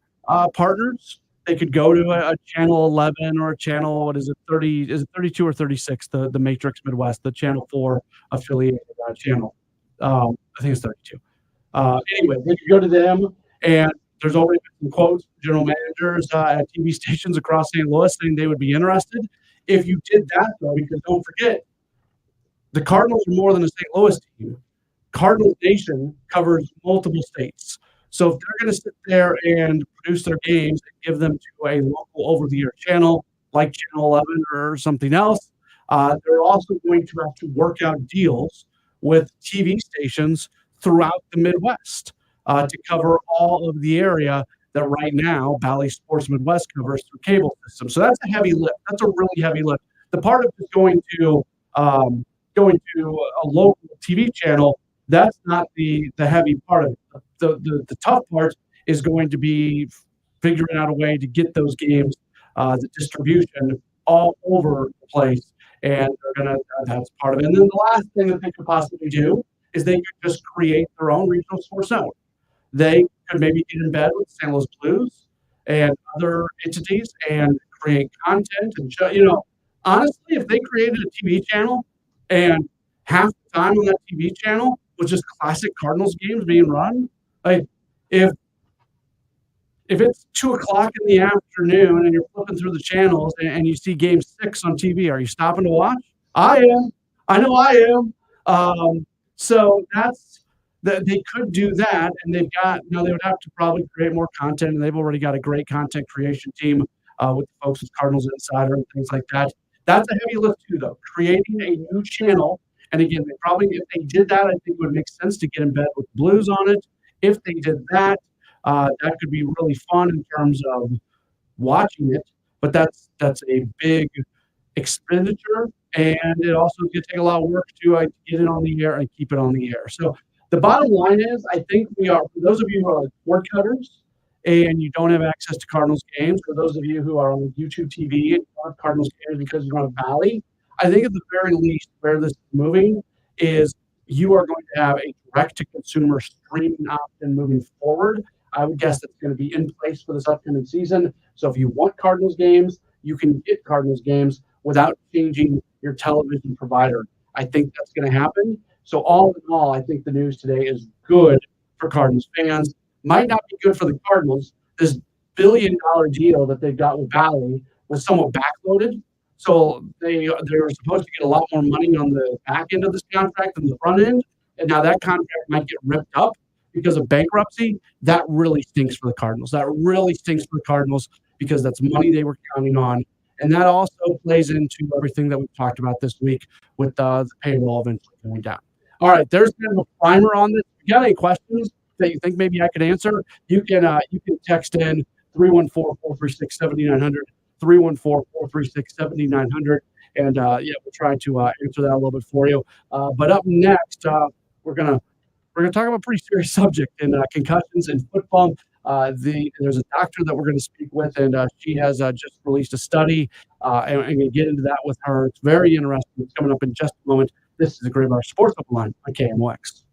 partners. They could go to a channel 11 or a channel, what is it, 30? Is it 32 or 36? The Matrix Midwest, the Channel 4 affiliated channel. I think it's 32. Anyway, they could go to them, and there's already been some quotes from general managers at TV stations across St. Louis saying they would be interested. If you did that, though, because don't forget, the Cardinals are more than a St. Louis team. Cardinals Nation covers multiple states. So if they're going to sit there and produce their games and give them to a local over-the-air channel like Channel 11 or something else, they're also going to have to work out deals with TV stations throughout the Midwest to cover all of the area that right now Bally Sports Midwest covers through cable system. So that's a heavy lift. That's a really heavy lift. The part of just going to a local TV channel, that's not the heavy part of it. The tough part is going to be figuring out a way to get those games, the distribution all over the place, and that's part of it. And then the last thing that they could possibly do is they could just create their own regional sports network. They could maybe get in bed with the St. Louis Blues and other entities and create content and show. Honestly, if they created a TV channel and half the time on that TV channel was just classic Cardinals games being run, like if it's 2:00 in the afternoon and you're flipping through the channels and you see Game 6 on TV, are you stopping to watch? I am. I know I am. So that's that. They could do that, and they would have to probably create more content, and they've already got a great content creation team with the folks with Cardinals Insider and things like that. That's a heavy lift too, though. Creating a new channel, and again, if they did that, I think it would make sense to get in bed with Blues on it. If they did that, that could be really fun in terms of watching it. But that's a big expenditure, and it also could take a lot of work to get it on the air and keep it on the air. So the bottom line is, I think we are, for those of you who are cord cutters and you don't have access to Cardinals games, for those of you who are on YouTube TV and you don't have Cardinals games because you're on a Bally, I think at the very least where this is moving is you are going to have a direct-to-consumer streaming option moving forward. I would guess that's going to be in place for this upcoming season. So if you want Cardinals games, you can get Cardinals games without changing your television provider. I think that's going to happen. So all in all, I think the news today is good for Cardinals fans. Might not be good for the Cardinals. This billion-dollar deal that they've got with Valley was somewhat backloaded. So they were supposed to get a lot more money on the back end of this contract than the front end. And now that contract might get ripped up because of bankruptcy. That really stinks for the Cardinals. That really stinks for the Cardinals because that's money they were counting on. And that also plays into everything that we've talked about this week with the payroll eventually going down. All right, there's kind of a primer on this. If you got any questions that you think maybe I could answer, you can text in 314-436-7900, 314-436-7900. And we'll try to answer that a little bit for you. But up next, we're gonna talk about a pretty serious subject in concussions in football. There's a doctor that we're going to speak with, and she has just released a study, and I'm going to get into that with her. It's very interesting. It's coming up in just a moment. This is a Graybar Sports Open Line on KMOX.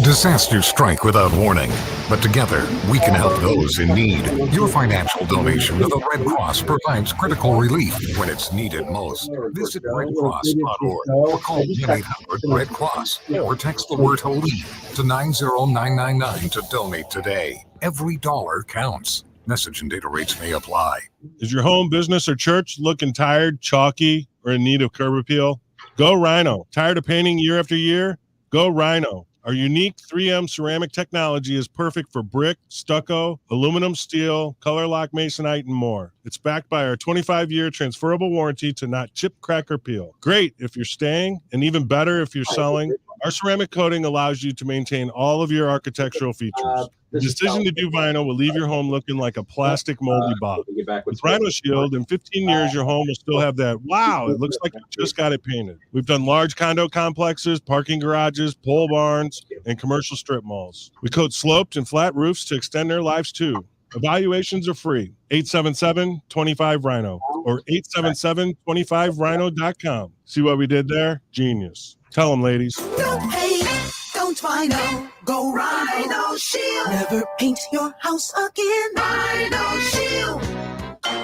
Disasters strike without warning, but together we can help those in need. Your financial donation to the Red Cross provides critical relief when it's needed most. Visit redcross.org or call 1-800-RED-CROSS or text the word HALEED to 90999 to donate today. Every dollar counts. Message and data rates may apply. Is your home, business, or church looking tired, chalky, or in need of curb appeal? Go Rhino. Tired of painting year after year? Go Rhino. Our unique 3M ceramic technology is perfect for brick, stucco, aluminum, steel, color lock masonite, and more. It's backed by our 25-year transferable warranty to not chip, crack, or peel. Great if you're staying, and even better if you're selling. Our ceramic coating allows you to maintain all of your architectural features. The decision to do vinyl will leave your home looking like a plastic moldy bob. With Rhino Shield, in 15 years, your home will still have that, wow, it looks like you just got it painted. We've done large condo complexes, parking garages, pole barns, and commercial strip malls. We coat sloped and flat roofs to extend their lives too. Evaluations are free. 877-25-RHINO or 877-25rhino.com. See what we did there? Genius. Tell them, ladies. Don't paint, don't Rhino. Go Rhino Shield. Never paint your house again. Rhino Shield.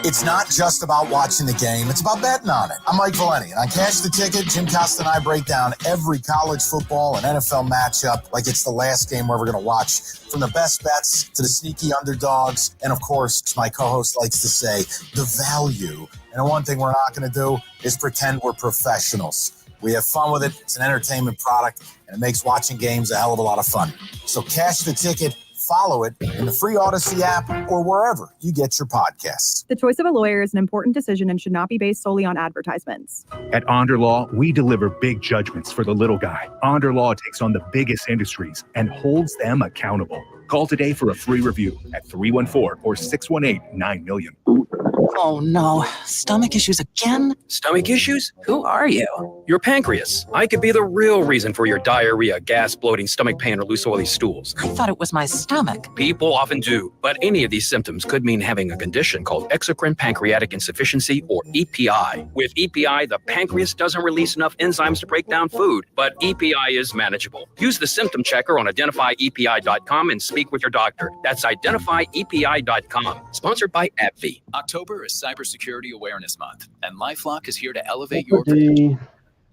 It's not just about watching the game, it's about betting on it. I'm Mike Valeni, and on Cash the Ticket, Jim Costa and I break down every college football and NFL matchup like it's the last game we're ever going to watch. From the best bets to the sneaky underdogs, and of course, as my co-host likes to say, the value. And the one thing we're not going to do is pretend we're professionals. We have fun with it. It's an entertainment product, and it makes watching games a hell of a lot of fun. So Cash the Ticket, follow it in the free Odyssey app or wherever you get your podcasts. The choice of a lawyer is an important decision and should not be based solely on advertisements. At Onder Law, we deliver big judgments for the little guy. Onder Law takes on the biggest industries and holds them accountable. Call today for a free review at 314-618-9million. Oh no, stomach issues again? Stomach issues? Who are you? Your pancreas. I could be the real reason for your diarrhea, gas, bloating, stomach pain, or loose oily stools. I thought it was my stomach. People often do, but any of these symptoms could mean having a condition called exocrine pancreatic insufficiency, or EPI. With EPI, the pancreas doesn't release enough enzymes to break down food, but EPI is manageable. Use the symptom checker on identifyepi.com and speak with your doctor. That's identifyepi.com. Sponsored by AbbVie. October is Cybersecurity Awareness Month, and LifeLock is here to elevate your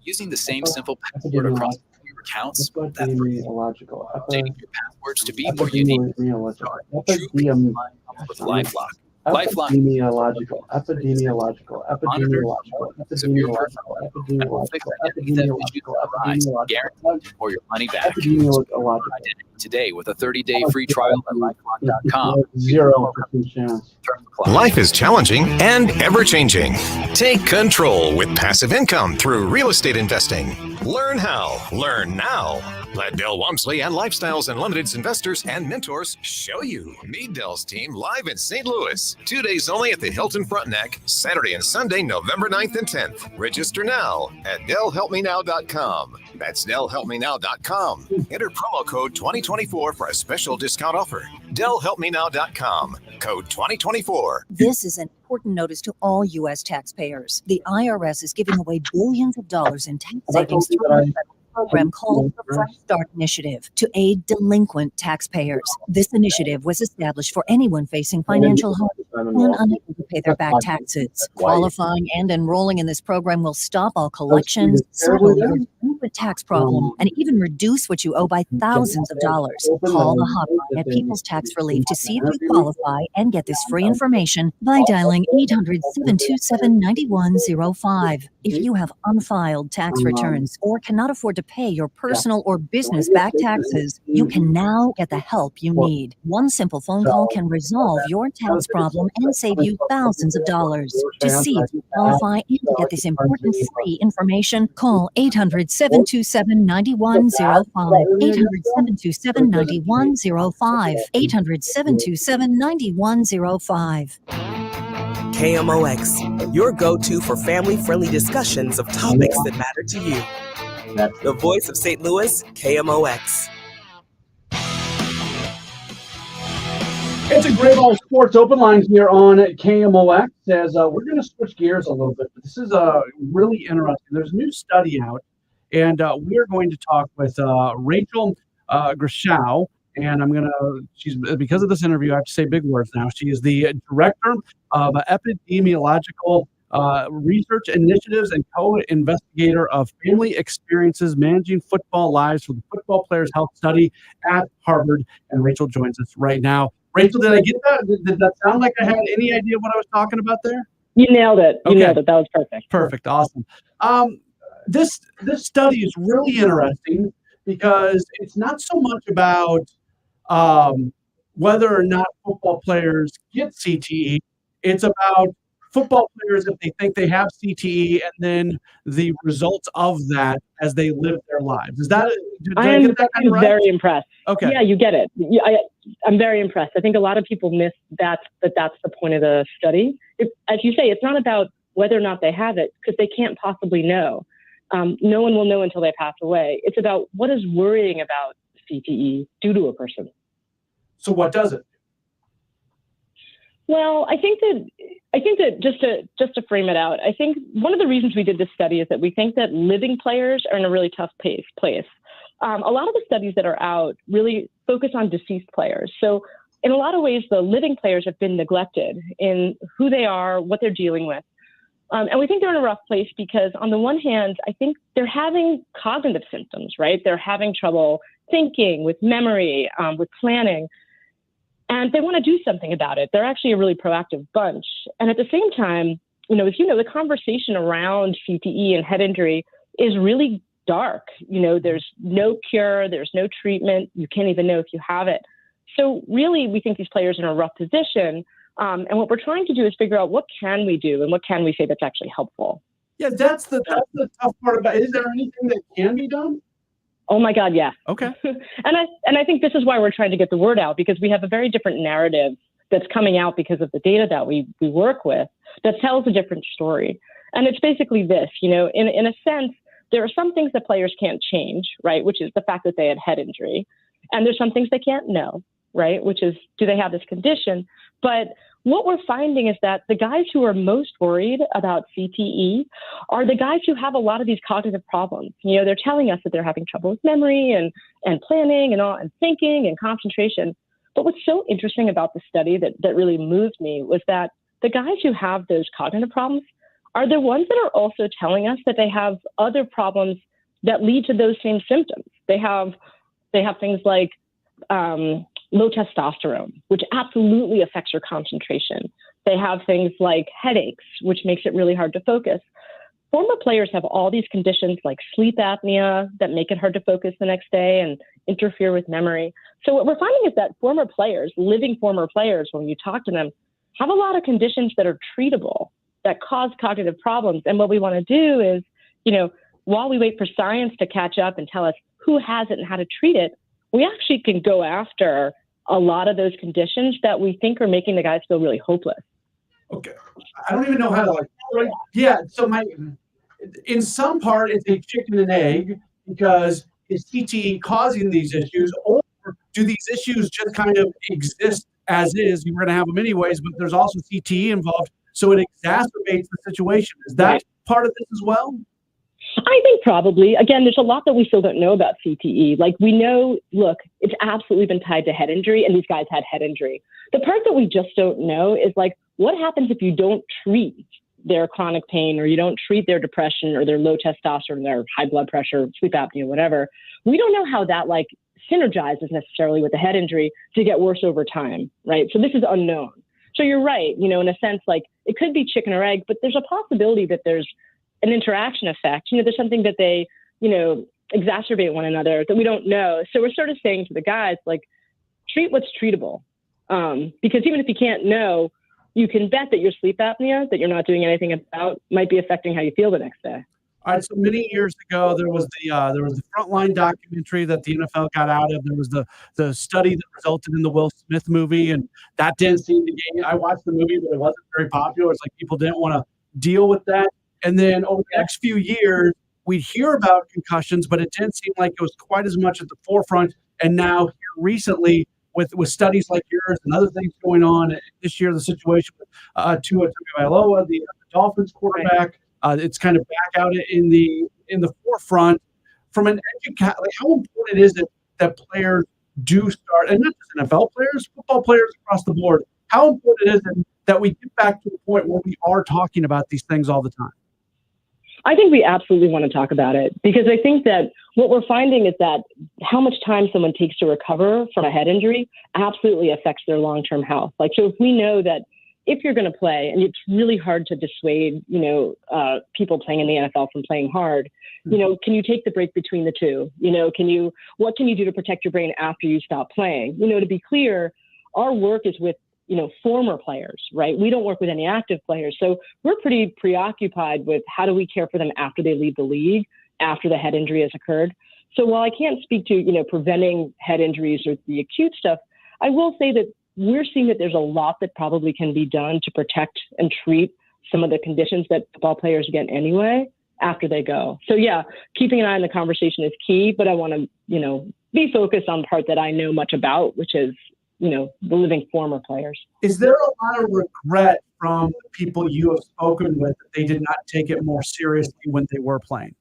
using the same simple password across your accounts. Updating your passwords to be more unique. With LifeLock. Epidemiological. Guaranteed or your money back. Today with a 30-day free trial at lifelock.com. 0% chance. Life is challenging and ever-changing. Take control with passive income through real estate investing. Learn how. Learn now. Let Del Walmsley and Lifestyles Unlimited's investors and mentors show you. Meet Del's team live in St. Louis. 2 days only at the Hilton Frontenac, Saturday and Sunday, November 9th and 10th. Register now at DellHelpMeNow.com. That's DellHelpMeNow.com. Enter promo code 2024 for a special discount offer. DellHelpMeNow.com. Code 2024. This is an important notice to all U.S. taxpayers. The IRS is giving away billions of dollars in tax savings through program called the Fresh Start Initiative to aid delinquent taxpayers. This initiative was established for anyone facing financial harm and unable to pay their back taxes. Qualifying and enrolling in this program will stop all collections, settle your delinquent tax problem, and even reduce what you owe by thousands of dollars. Call the hotline at People's Tax Relief to see if you qualify and get this free information by dialing 800-727-9105. If you have unfiled tax returns or cannot afford to pay your personal or business back taxes, you can now get the help you need. One simple phone call can resolve your tax problem and save you thousands of dollars. To see if you qualify and to get this important free information, call 800-727-9105, 800-727-9105, 800-727-9105. KMOX, your go-to for family-friendly discussions of topics that matter to you. The voice of St. Louis, KMOX. It's a Gray Bar Sports Open Line here on KMOX. As we're going to switch gears a little bit, but this is really interesting. There's a new study out, and we're going to talk with Rachel Grishau. And she's, because of this interview, I have to say big words now. She is the director of epidemiological research initiatives and co-investigator of family experiences managing football lives for the Football Players Health Study at Harvard. And Rachel joins us right now. Rachel, did I get that? Did that sound like I had any idea what I was talking about there? You nailed it. You nailed it. That was perfect. Perfect. Awesome. This study is really interesting because it's not so much about whether or not football players get CTE. It's about football players if they think they have CTE and then the results of that as they live their lives. Is that? I'm right? Very impressed. Okay. Yeah, you get it. I'm very impressed. I think a lot of people miss that's the point of the study. As you say, it's not about whether or not they have it because they can't possibly know. No one will know until they pass away. It's about what is worrying about CTE do to a person. So what does it? Well, I think that just to frame it out, I think one of the reasons we did this study is that we think that living players are in a really tough place. A lot of the studies that are out really focus on deceased players. So in a lot of ways, the living players have been neglected in who they are, what they're dealing with. And we think they're in a rough place because on the one hand, I think they're having cognitive symptoms, right? They're having trouble thinking, with memory, with planning. And they want to do something about it. They're actually a really proactive bunch. And at the same time, as you know, the conversation around CTE and head injury is really dark. There's no cure, there's no treatment. You can't even know if you have it. So really, we think these players are in a rough position. And what we're trying to do is figure out what can we do and what can we say that's actually helpful. Yeah, that's the tough part about it. Is there anything that can be done? Oh my God, yeah. Okay. And I think this is why we're trying to get the word out, because we have a very different narrative that's coming out because of the data that we work with that tells a different story. And it's basically this, in a sense, there are some things that players can't change, right? Which is the fact that they had head injury. And there's some things they can't know, right? Which is, do they have this condition? But what we're finding is that the guys who are most worried about CTE are the guys who have a lot of these cognitive problems. They're telling us that they're having trouble with memory and planning and thinking and concentration. But what's so interesting about the study that really moved me was that the guys who have those cognitive problems are the ones that are also telling us that they have other problems that lead to those same symptoms. They have things like low testosterone, which absolutely affects your concentration. They have things like headaches, which makes it really hard to focus. Former players have all these conditions like sleep apnea that make it hard to focus the next day and interfere with memory. So what we're finding is that former players, living former players, when you talk to them, have a lot of conditions that are treatable, that cause cognitive problems. And what we want to do is, while we wait for science to catch up and tell us who has it and how to treat it, we actually can go after a lot of those conditions that we think are making the guys feel really hopeless. Okay. I don't even know how to yeah. So in some part, it's a chicken and egg because is CTE causing these issues, or do these issues just kind of exist as is? You're going to have them anyways, but there's also CTE involved, so it exacerbates the situation. Is that part of this as well? I think probably. Again, there's a lot that we still don't know about CTE. Like we know, look, it's absolutely been tied to head injury, and these guys had head injury. The part that we just don't know is like, what happens if you don't treat their chronic pain, or you don't treat their depression, or their low testosterone, their high blood pressure, sleep apnea, whatever. We don't know how that like synergizes necessarily with the head injury to get worse over time, right? So this is unknown. So you're right, in a sense, like it could be chicken or egg, but there's a possibility that there's an interaction effect. There's something that they, exacerbate one another that we don't know. So we're sort of saying to the guys, like, treat what's treatable. Because even if you can't know, you can bet that your sleep apnea that you're not doing anything about might be affecting how you feel the next day. All right. So many years ago, there was the Frontline documentary that the NFL got out of. There was the study that resulted in the Will Smith movie, and that didn't seem to get. I watched the movie, but it wasn't very popular. It's like people didn't want to deal with that. And then over the next few years, we'd hear about concussions, but it didn't seem like it was quite as much at the forefront. And now here recently, with studies like yours and other things going on this year, the situation with Tua Tagovailoa, the Dolphins quarterback, it's kind of back out in the forefront. From an like how important is it that players do start, and not just NFL players, football players across the board? How important is it that we get back to the point where we are talking about these things all the time? I think we absolutely want to talk about it, because I think that what we're finding is that how much time someone takes to recover from a head injury absolutely affects their long-term health. Like, so if we know that if you're going to play, and it's really hard to dissuade, people playing in the NFL from playing hard, can you take the break between the two? What can you do to protect your brain after you stop playing? To be clear, our work is with former players, right? We don't work with any active players. So we're pretty preoccupied with how do we care for them after they leave the league, after the head injury has occurred. So while I can't speak to, preventing head injuries or the acute stuff, I will say that we're seeing that there's a lot that probably can be done to protect and treat some of the conditions that football players get anyway after they go. So yeah, keeping an eye on the conversation is key, but I want to, be focused on the part that I know much about, which is, the living former players. Is there a lot of regret from the people you have spoken with that they did not take it more seriously when they were playing?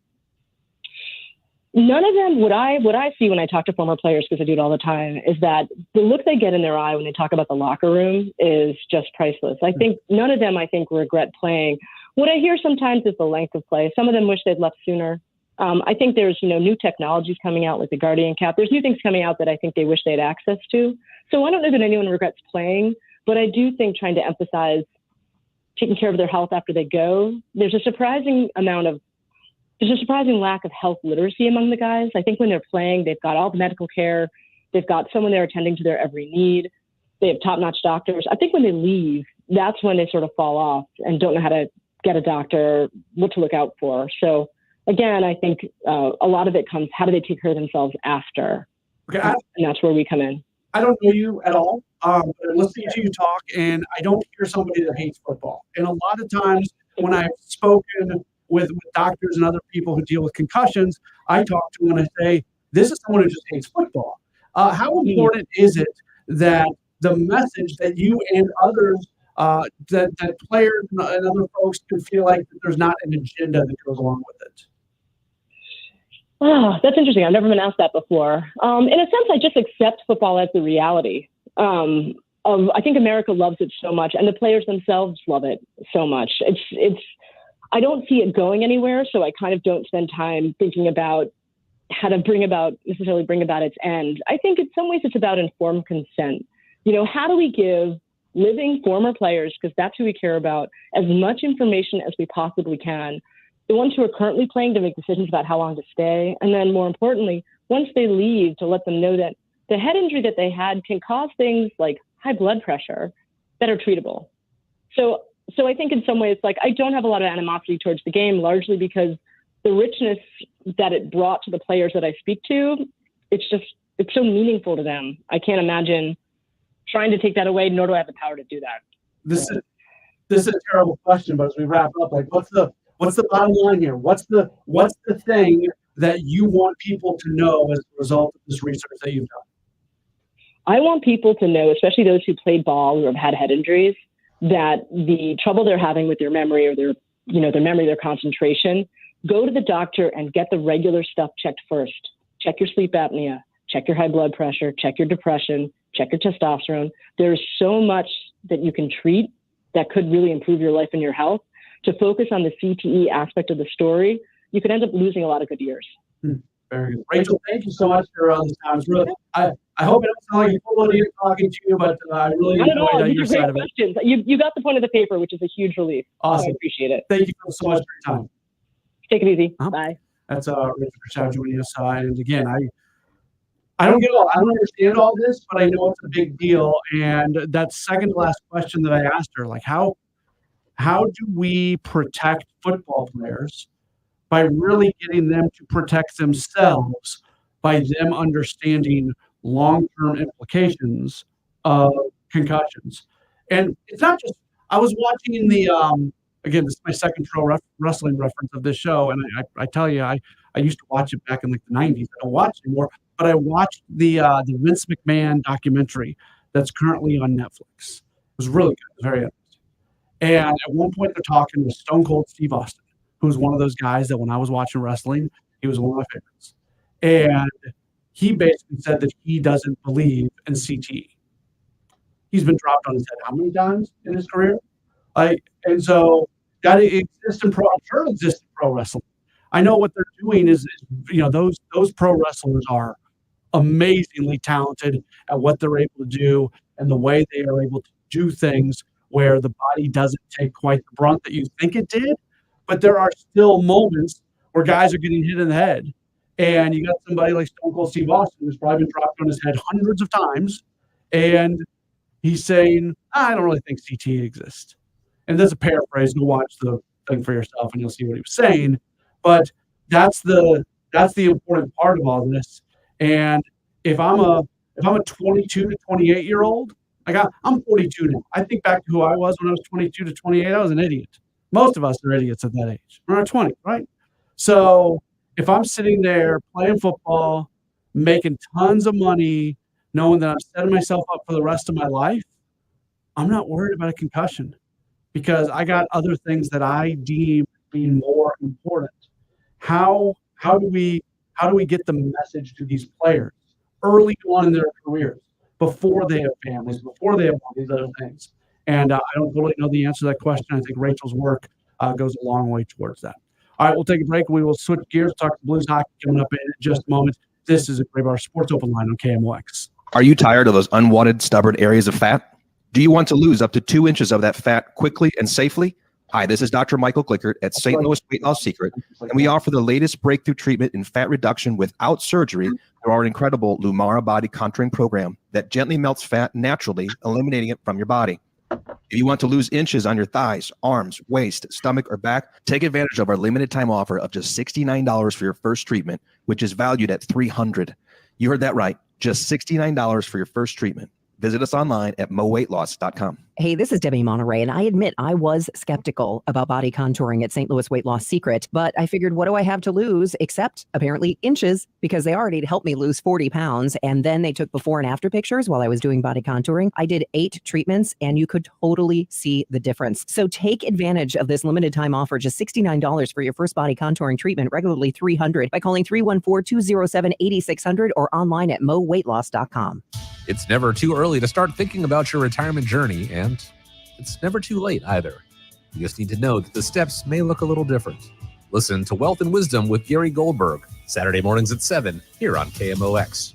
None of them, what I see when I talk to former players, because I do it all the time, is that the look they get in their eye when they talk about the locker room is just priceless. I think none of them, regret playing. What I hear sometimes is the length of play. Some of them wish they'd left sooner. I think there's, new technologies coming out like the Guardian Cap. There's new things coming out that I think they wish they had access to. So I don't know that anyone regrets playing, but I do think trying to emphasize taking care of their health after they go. There's a surprising lack of health literacy among the guys. I think when they're playing, they've got all the medical care. They've got someone there attending to their every need. They have top-notch doctors. I think when they leave, that's when they sort of fall off and don't know how to get a doctor, what to look out for. So again, I think a lot of it comes, how do they take care of themselves after? Okay, and that's where we come in. I don't know you at all. But I'm listening to you talk, and I don't hear somebody that hates football. And a lot of times when I've spoken with doctors and other people who deal with concussions, I talk to them and I say, this is someone who just hates football. How important is it that the message that you and others, that players and other folks can feel like that there's not an agenda that goes along with it? Oh, that's interesting. I've never been asked that before. In a sense, I just accept football as the reality. I think America loves it so much, and the players themselves love it so much. I don't see it going anywhere, so I kind of don't spend time thinking about how to bring about its end. I think in some ways it's about informed consent. How do we give living former players, because that's who we care about, as much information as we possibly can, the ones who are currently playing to make decisions about how long to stay, and then more importantly, once they leave, to let them know that the head injury that they had can cause things like high blood pressure that are treatable. So I think in some ways, like, I don't have a lot of animosity towards the game, largely because the richness that it brought to the players that I speak to, it's so meaningful to them. I can't imagine trying to take that away, nor do I have the power to do that. This is a terrible question, but as we wrap up, like, what's the bottom line here? What's the thing that you want people to know as a result of this research that you've done? I want people to know, especially those who played ball or have had head injuries, that the trouble they're having with their memory or their memory, their concentration, go to the doctor and get the regular stuff checked first. Check your sleep apnea, check your high blood pressure, check your depression, check your testosterone. There's so much that you can treat that could really improve your life and your health. To focus on the CTE aspect of the story, you could end up losing a lot of good years. Very good. Rachel, thank you so much for this time. It's really, I hope it doesn't sound like you pulled out here talking to you, but I really enjoyed your side of it. Questions. You got the point of the paper, which is a huge relief. Awesome. I appreciate it. Thank you so much for your time. Take it easy. Bye. That's Rachel Crisciao joining us. And again, I don't understand all this, but I know it's a big deal. And that second to last question that I asked her, like how do we protect football players by really getting them to protect themselves by them understanding long-term implications of concussions? And it's not just, I was watching the, again, this is my second pro wrestling reference of this show. And I tell you, I used to watch it back in like the 90s. I don't watch it anymore, but I watched the Vince McMahon documentary that's currently on Netflix. It was really good. It was very interesting. And at one point they're talking with Stone Cold Steve Austin, who's one of those guys that when I was watching wrestling, he was one of my favorites. And he basically said that he doesn't believe in CTE. He's been dropped on his head how many times in his career? And so that exists in pro, I'm sure it exists in pro wrestling. I know what they're doing is those pro wrestlers are amazingly talented at what they're able to do and the way they are able to do things where the body doesn't take quite the brunt that you think it did. But there are still moments where guys are getting hit in the head. And you got somebody like Stone Cold Steve Austin who's probably been dropped on his head hundreds of times. And he's saying, I don't really think CTE exists. And there's a paraphrase. Go watch the thing for yourself and you'll see what he was saying. But that's the important part of all this. And if I'm a 22 to 28 year old, I'm 42 now. I think back to who I was when I was 22 to 28. I was an idiot. Most of us are idiots at that age. We're at 20, right? So if I'm sitting there playing football, making tons of money, knowing that I'm setting myself up for the rest of my life, I'm not worried about a concussion because I got other things that I deem being more important. How do we get the message to these players early on in their careers, before they have families, before they have all these other things? And I don't totally know the answer to that question. I think Rachel's work goes a long way towards that. All right, we'll take a break. We will switch gears, talk to Blues hockey coming up in just a moment. This is a Graybar Sports Open Line on KMOX. Are you tired of those unwanted, stubborn areas of fat? Do you want to lose up to 2 inches of that fat quickly and safely? Hi, this is Dr. Michael Glickert at St. Louis Weight Loss Secret, and we offer the latest breakthrough treatment in fat reduction without surgery through our incredible Lumara body contouring program that gently melts fat naturally, eliminating it from your body. If you want to lose inches on your thighs, arms, waist, stomach, or back, take advantage of our limited time offer of just $69 for your first treatment, which is valued at $300. You heard that right, just $69 for your first treatment. Visit us online at moweightloss.com. Hey, this is Debbie Monterey, and I admit I was skeptical about body contouring at St. Louis Weight Loss Secret, but I figured, what do I have to lose except apparently inches, because they already helped me lose 40 pounds, and then they took before and after pictures while I was doing body contouring. I did 8 treatments, and you could totally see the difference. So take advantage of this limited time offer, just $69 for your first body contouring treatment, regularly $300, by calling 314-207-8600 or online at moweightloss.com. It's never too early to start thinking about your retirement journey, and it's never too late either. You just need to know that the steps may look a little different. Listen to Wealth and Wisdom with Gary Goldberg, Saturday mornings at 7 here on KMOX.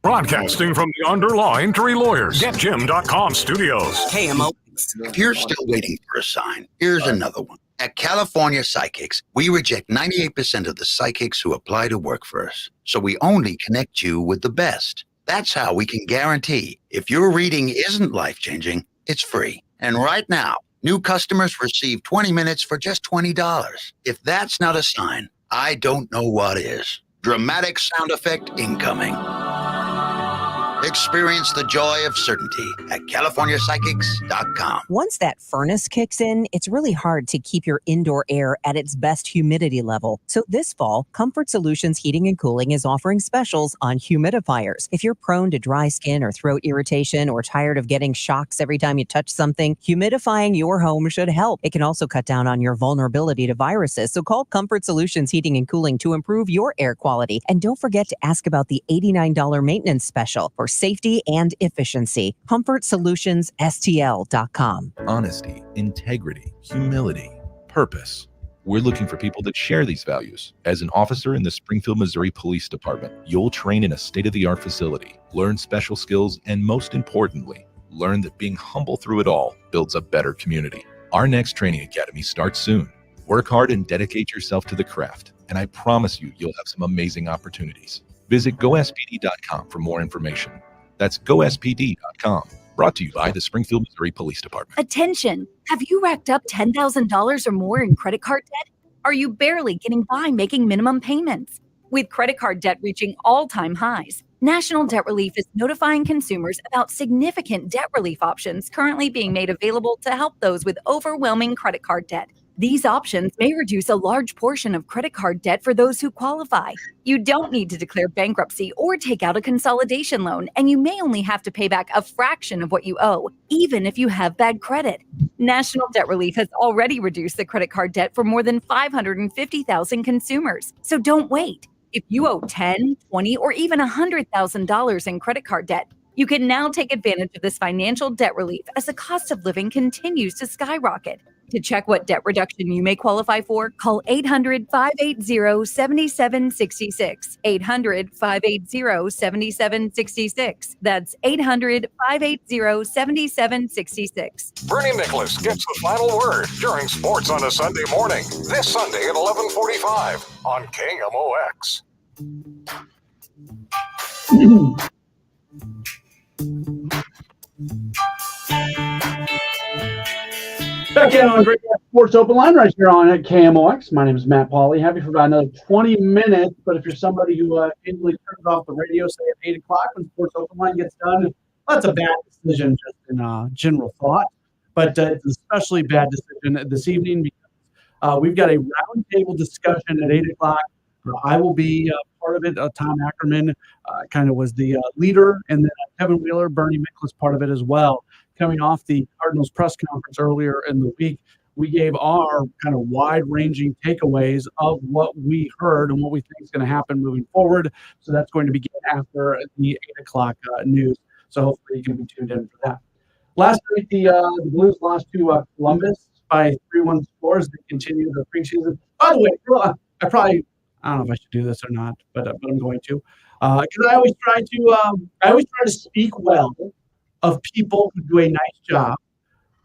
Broadcasting from the Underlying Tree Lawyers, GetJim.com studios. KMOX. If you're still waiting for a sign, here's another one. At California Psychics, we reject 98% of the psychics who apply to work for us. So we only connect you with the best. That's how we can guarantee if your reading isn't life-changing, it's free. And right now, new customers receive 20 minutes for just $20. If that's not a sign, I don't know what is. Dramatic sound effect incoming. Experience the joy of certainty at CaliforniaPsychics.com. Once that furnace kicks in, it's really hard to keep your indoor air at its best humidity level. So this fall, Comfort Solutions Heating and Cooling is offering specials on humidifiers. If you're prone to dry skin or throat irritation or tired of getting shocks every time you touch something, humidifying your home should help. It can also cut down on your vulnerability to viruses. So call Comfort Solutions Heating and Cooling to improve your air quality. And don't forget to ask about the $89 maintenance special for safety and efficiency. ComfortSolutionsSTL.com. Honesty, integrity, humility, purpose. We're looking for people that share these values. As an officer in the Springfield, Missouri Police Department, you'll train in a state-of-the-art facility, learn special skills, and most importantly, learn that being humble through it all builds a better community. Our next training academy starts soon. Work hard and dedicate yourself to the craft, and I promise you'll have some amazing opportunities. Visit gospd.com for more information. That's gospd.com. Brought to you by the Springfield, Missouri Police Department. Attention! Have you racked up $10,000 or more in credit card debt? Are you barely getting by making minimum payments? With credit card debt reaching all-time highs, National Debt Relief is notifying consumers about significant debt relief options currently being made available to help those with overwhelming credit card debt. These options may reduce a large portion of credit card debt for those who qualify. You don't need to declare bankruptcy or take out a consolidation loan, and you may only have to pay back a fraction of what you owe, even if you have bad credit. National Debt Relief has already reduced the credit card debt for more than 550,000 consumers. So don't wait. If you owe $10,000, $20,000, or even $100,000 in credit card debt, you can now take advantage of this financial debt relief as the cost of living continues to skyrocket. To check what debt reduction you may qualify for, call 800-580-7766. 800-580-7766. That's 800-580-7766. Bernie Nicholas gets the final word during Sports on a Sunday morning. This Sunday at 11:45 on KMOX. Back in on Great Sports Open Line right here on at KMOX. My name is Matt Pauley. Happy for about another 20 minutes. But if you're somebody who easily turns off the radio, say at 8 o'clock when Sports Open Line gets done, that's a bad decision just in general thought. But it's an especially bad decision this evening because we've got a roundtable discussion at 8 o'clock. I will be part of it. Tom Ackerman kind of was the leader, and then Kevin Wheeler, Bernie Nicholas part of it as well. Coming off the Cardinals press conference earlier in the week, we gave our kind of wide-ranging takeaways of what we heard and what we think is going to happen moving forward. So that's going to begin after the 8 o'clock news. So hopefully you can be tuned in for that. Last week, the Blues lost to Columbus by 3-1 scores. They continue their preseason. By the way, I don't know if I should do this or not, but I'm going to, because I always try to speak well of people who do a nice job,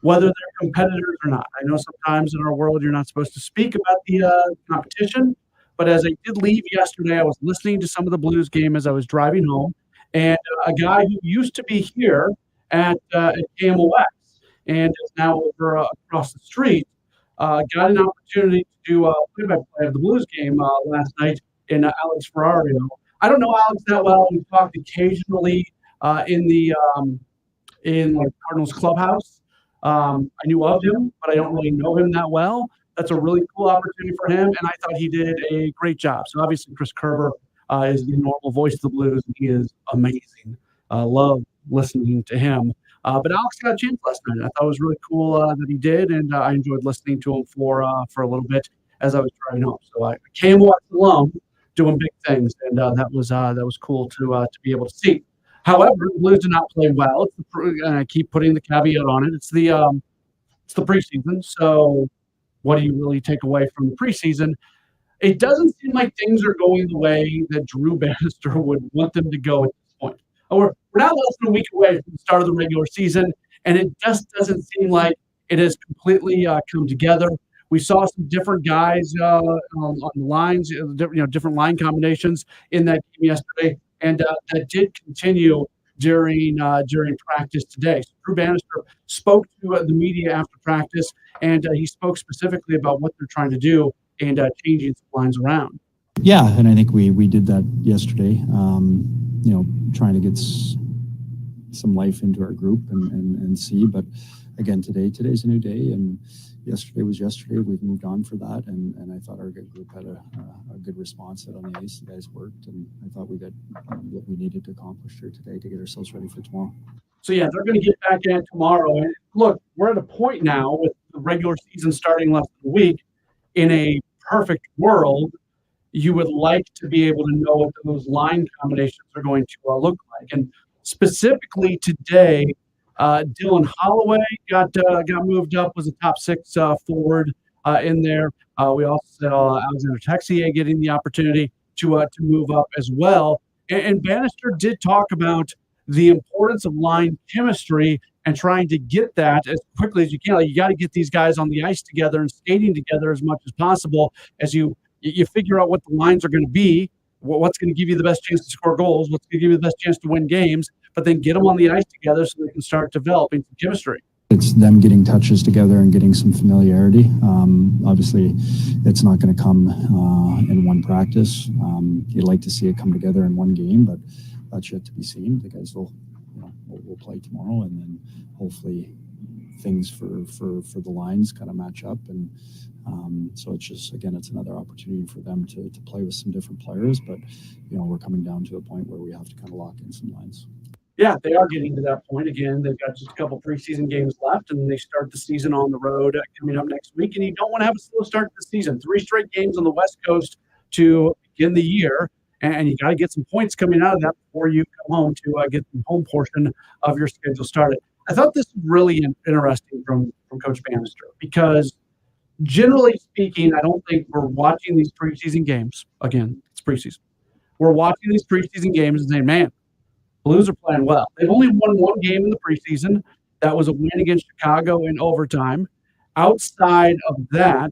whether they're competitors or not. I know sometimes in our world you're not supposed to speak about the competition, but as I did leave yesterday, I was listening to some of the Blues game as I was driving home, and a guy who used to be here at KMOX and is now over across the street got an opportunity to do a play-by-play of the Blues game last night in Alex Ferrario. I don't know Alex that well. We talked occasionally in the Cardinals clubhouse. I knew of him, but I don't really know him that well. That's a really cool opportunity for him, and I thought he did a great job. So obviously Chris Kerber is the normal voice of the Blues, and he is amazing. Love listening to him. But Alex got a chance last night. I thought it was really cool that he did, and I enjoyed listening to him for a little bit as I was driving home. So I came alone doing big things, and that was cool to be able to see. However, the Blues did not play well. And I keep putting the caveat on it. It's the preseason. So what do you really take away from the preseason? It doesn't seem like things are going the way that Drew Bannister would want them to go at this point. We're now less than a week away from the start of the regular season, and it just doesn't seem like it has completely come together. We saw some different guys on the lines, different line combinations in that game yesterday. And that did continue during practice today. So Drew Bannister spoke to the media after practice, and he spoke specifically about what they're trying to do and changing some lines around. Yeah, and I think we did that yesterday. Trying to get some life into our group and see. But again, today's a new day, and yesterday was yesterday. We've moved on for that, and I thought our good group had a good response out on the ice. The guys worked, and I thought we got what we needed to accomplish here today to get ourselves ready for tomorrow. So yeah, they're going to get back at it tomorrow. And look, we're at a point now with the regular season starting less than a week. In a perfect world, you would like to be able to know what those line combinations are going to look like. And specifically today, Dylan Holloway got moved up, was a top 6 forward in there. We also saw Alexander Texier getting the opportunity to move up as well. And Bannister did talk about the importance of line chemistry and trying to get that as quickly as you can. Like, you got to get these guys on the ice together and skating together as much as possible as you figure out what the lines are going to be, what's going to give you the best chance to score goals, what's going to give you the best chance to win games, but then get them on the ice together so they can start developing some chemistry. It's them getting touches together and getting some familiarity. Obviously, it's not going to come in one practice. You'd like to see it come together in one game, but that's yet to be seen. The guys will play tomorrow, and then hopefully things for the lines kind of match up. And so it's just, again, it's another opportunity for them to play with some different players. But we're coming down to a point where we have to kind of lock in some lines. Yeah, they are getting to that point again. They've got just a couple preseason games left, and they start the season on the road coming up next week. And you don't want to have a slow start to the season. 3 straight games on the West Coast to begin the year, and you got to get some points coming out of that before you come home to get the home portion of your schedule started. I thought this was really interesting from Coach Bannister, because generally speaking, I don't think we're watching these preseason games. Again, it's preseason. We're watching these preseason games and saying, man, Blues are playing well. They've only won 1 game in the preseason. That was a win against Chicago in overtime. Outside of that,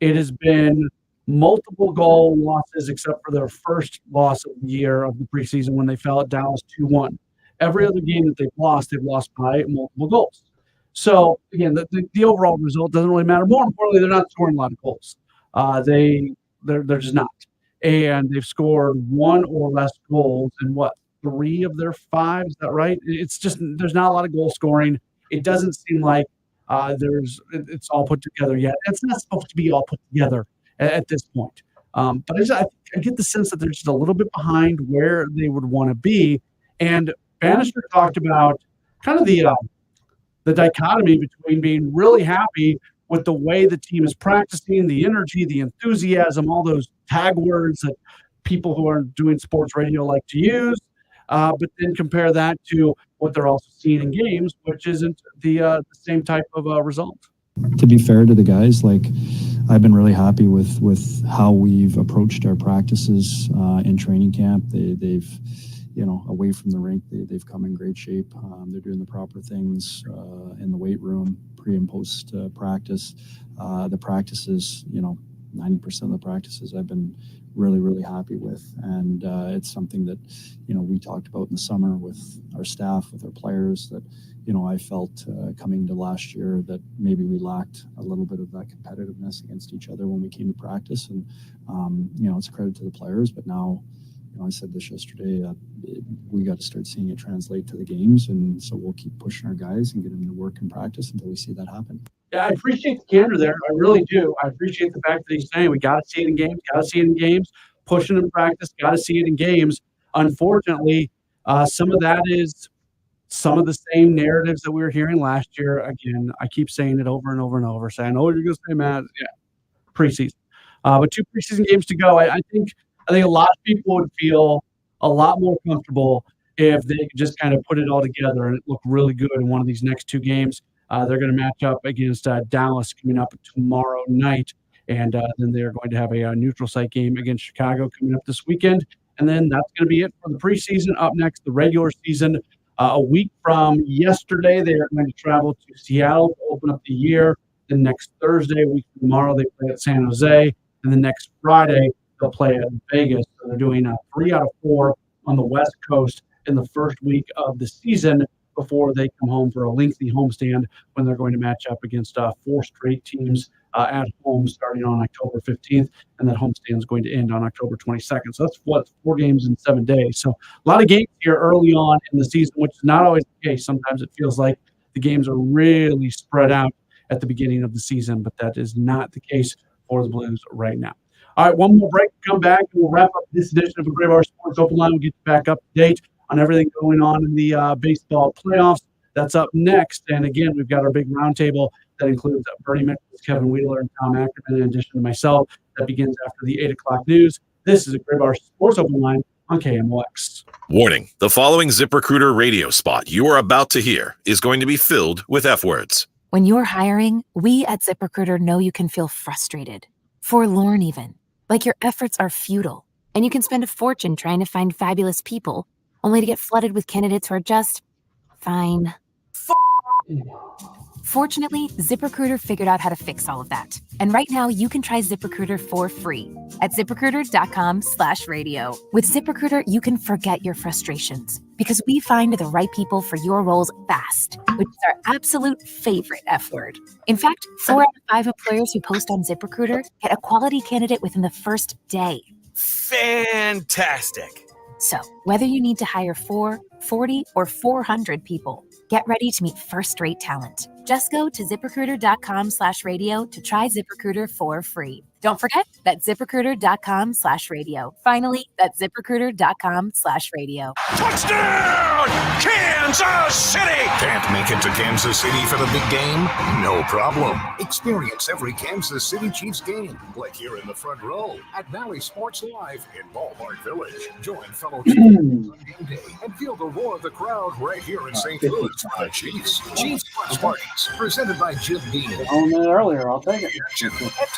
it has been multiple goal losses, except for their first loss of the year of the preseason when they fell at Dallas 2-1. Every other game that they've lost by multiple goals. So, again, the overall result doesn't really matter. More importantly, they're not scoring a lot of goals. They're just not. And they've scored 1 or less goals in 3 of their 5, is that right? It's just, there's not a lot of goal scoring. It doesn't seem like it's all put together yet. It's not supposed to be all put together at this point. But I get the sense that they're just a little bit behind where they would want to be. And Bannister talked about kind of the dichotomy between being really happy with the way the team is practicing, the energy, the enthusiasm, all those tag words that people who are doing sports radio like to use, but then compare that to what they're also seeing in games, which isn't the same type of result. To be fair to the guys, I've been really happy with how we've approached our practices in training camp. They've away from the rink, they've come in great shape. They're doing the proper things in the weight room, pre and post practice. The practices, 90% of the practices I've been really, really happy with. And it's something that, we talked about in the summer with our staff, with our players, that, I felt coming to last year that maybe we lacked a little bit of that competitiveness against each other when we came to practice. And, it's a credit to the players, but now, I said this yesterday, we got to start seeing it translate to the games. And so we'll keep pushing our guys and get them to work and practice until we see that happen. Yeah, I appreciate the candor there. I really do. I appreciate the fact that he's saying we got to see it in games, pushing in practice, got to see it in games. Unfortunately, some of that is some of the same narratives that we were hearing last year. Again, I keep saying it over and over and over, saying, oh, you're going to say, Matt, yeah, preseason. But 2 preseason games to go. I think a lot of people would feel a lot more comfortable if they could just kind of put it all together and it look really good in one of these next 2 games. They're going to match up against Dallas coming up tomorrow night, and then they're going to have a neutral site game against Chicago coming up this weekend. And then that's going to be it for the preseason. Up next, the regular season. A week from yesterday, they are going to travel to Seattle to open up the year. Then next Thursday, a week from tomorrow, they play at San Jose. And then next Friday, they'll play at Vegas. So they're doing 3 out of 4 on the West Coast in the first week of the season before they come home for a lengthy homestand when they're going to match up against 4 straight teams at home starting on October 15th, and that homestand is going to end on October 22nd. So that's 4 games in 7 days. So a lot of games here early on in the season, which is not always the case. Sometimes it feels like the games are really spread out at the beginning of the season, but that is not the case for the Blues right now. All right, one more break. Come back, and we'll wrap up this edition of the Gray Bar Sports Open Line. We'll get you back up to date on everything going on in the baseball playoffs. That's up next. And again, we've got our big roundtable that includes Bernie Michaels, Kevin Wheeler, and Tom Ackerman, in addition to myself. That begins after the 8 o'clock news. This is a Gray Bar Sports Open Line on KMOX. Warning, the following ZipRecruiter radio spot you are about to hear is going to be filled with F words. When you're hiring, we at ZipRecruiter know you can feel frustrated, forlorn even, like your efforts are futile, and you can spend a fortune trying to find fabulous people, only to get flooded with candidates who are just fine. Fortunately, ZipRecruiter figured out how to fix all of that. And right now, you can try ZipRecruiter for free at ZipRecruiter.com/radio. With ZipRecruiter, you can forget your frustrations because we find the right people for your roles fast, which is our absolute favorite F word. In fact, 4 out of 5 employers who post on ZipRecruiter get a quality candidate within the first day. Fantastic. So, whether you need to hire 4, 40, or 400 people, get ready to meet first-rate talent. Just go to ZipRecruiter.com/radio to try ZipRecruiter for free. Don't forget, that's ZipRecruiter.com/radio. Finally, that's ZipRecruiter.com/radio. Touchdown! Kansas City! Can't make it to Kansas City for the big game? No problem. Experience every Kansas City Chiefs game, like here in the front row at Valley Sports Live in Ballpark Village. Join fellow Chiefs on game day and feel the roar of the crowd right here in St. Louis for the Chiefs. Chiefs Watch Parties, presented by Jim Beam. On that earlier, I'll take it. Head to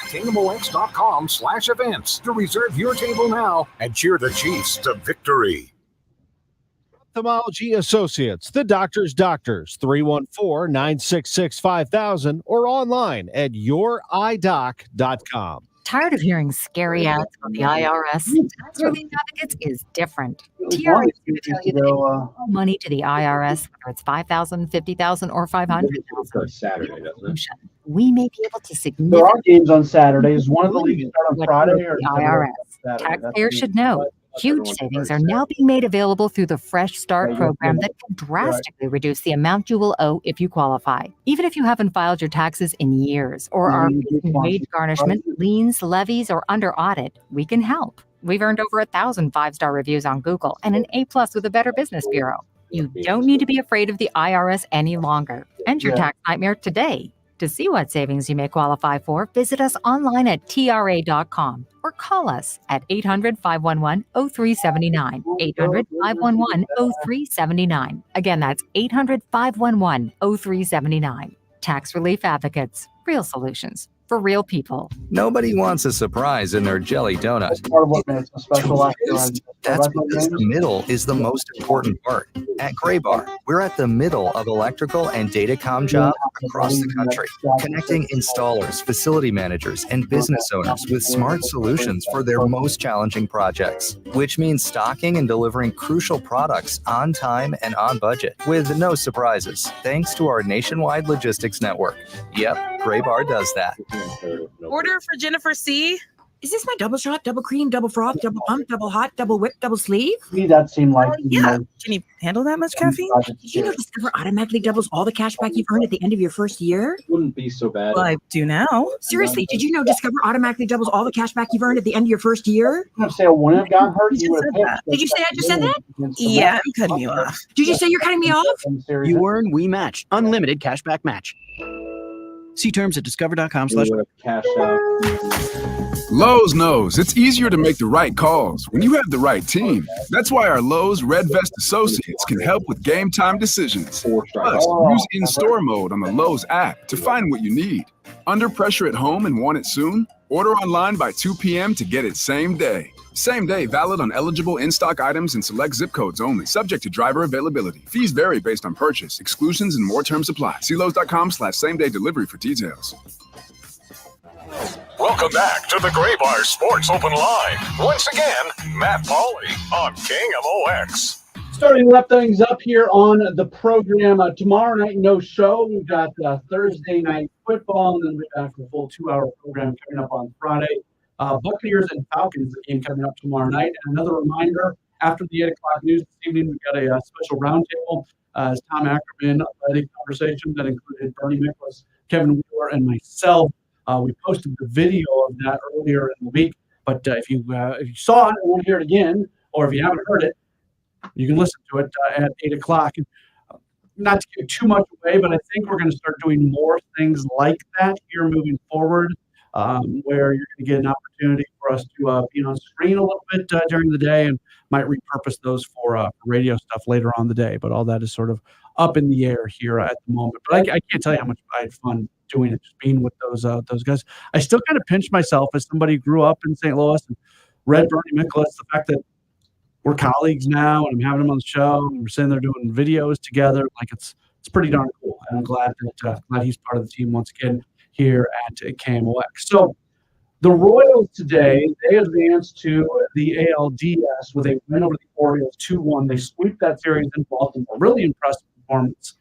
KMOX.com/events to reserve your table now and cheer the Chiefs to victory. Ophthalmology Associates, the doctor's doctors, 314-966-5000 or online at youridoc.com. Tired of hearing scary ads on the IRS? Tax Relief Advocates is different. TRA is going to tell you that if you owe money to the IRS, whether it's $5,000, $50,000, or $500,000, Saturday, doesn't it? we may be able to There significantly are games on Saturdays. One of the leagues start on Friday or the IRS. Taxpayers should know. Huge savings are now being made available through the Fresh Start program that can drastically reduce the amount you will owe if you qualify. Even if you haven't filed your taxes in years or are facing wage garnishment, liens, levies, or under audit, we can help. We've earned over 1,000 5-star reviews on Google and an A+ with the Better Business Bureau. You don't need to be afraid of the IRS any longer. End your tax nightmare today. To see what savings you may qualify for, visit us online at TRA.com or call us at 800-511-0379, 800-511-0379. Again, that's 800-511-0379. Tax Relief Advocates, real solutions for real people. Nobody wants a surprise in their jelly donut. That's because the middle is the most important part. At Gray Bar, we're at the middle of electrical and datacom jobs across the country, connecting installers, facility managers, and business owners with smart solutions for their most challenging projects, which means stocking and delivering crucial products on time and on budget with no surprises, thanks to our nationwide logistics network. Yep, Gray Bar does that. Order for Jennifer C. Is this my double shot, double cream, double froth, double pump, double hot, double whip, double sleeve? Me, that seemed like Yeah. Can you handle that much caffeine? Did you know Discover automatically doubles all the cash back you've earned at the end of your first year? Wouldn't be so bad. Well, I do now. Seriously, did you know Discover automatically doubles all the cash back you've earned at the end of your first year? I'm say I wouldn't have gotten hurt. You just said that. Did you say I just said that? Yeah, I'm cutting you off. Did you say you're cutting me off? You earn, we match. Unlimited cashback match. See terms at discover.com/. Lowe's knows it's easier to make the right calls when you have the right team. That's why our Lowe's Red Vest associates can help with game time decisions. Plus, use in-store mode on the Lowe's app to find what you need. Under pressure at home and want it soon? Order online by 2 p.m. to get it same day. Same day valid on eligible in-stock items and select zip codes only, subject to driver availability. Fees vary based on purchase. Exclusions and more terms apply. See Lowe's.com/same-day delivery for details. Welcome back to the Gray Bar Sports Open Line. Once again, Matt Pauley on KMOX. Starting to wrap things up here on the program. Tomorrow night, no show. We've got Thursday night football, and then we'll be back for a full 2-hour program coming up on Friday. Buccaneers and Falcons, the game coming up tomorrow night. And another reminder, after the 8 o'clock news this evening, we've got a special roundtable. As Tom Ackerman led a conversation that included Bernie Miklasz, Kevin Wheeler, and myself. We posted the video of that earlier in the week. But if you saw it and want to hear it again, or if you haven't heard it, you can listen to it at 8 o'clock. Not to give too much away, but I think we're going to start doing more things like that here moving forward, where you're going to get an opportunity for us to be on screen a little bit during the day, and might repurpose those for radio stuff later on the day. But all that is sort of up in the air here at the moment. But I can't tell you how much I had fun doing it, just being with those guys. I still kind of pinch myself as somebody who grew up in St. Louis and read Bernie Miklasz, the fact that we're colleagues now, and I'm having him on the show, and we're sitting there doing videos together. Like it's pretty darn cool, and I'm glad that he's part of the team once again here at KMOX. So the Royals today, they advanced to the ALDS with a win over the Orioles 2-1. They sweep that series in Baltimore. Really impressive performance.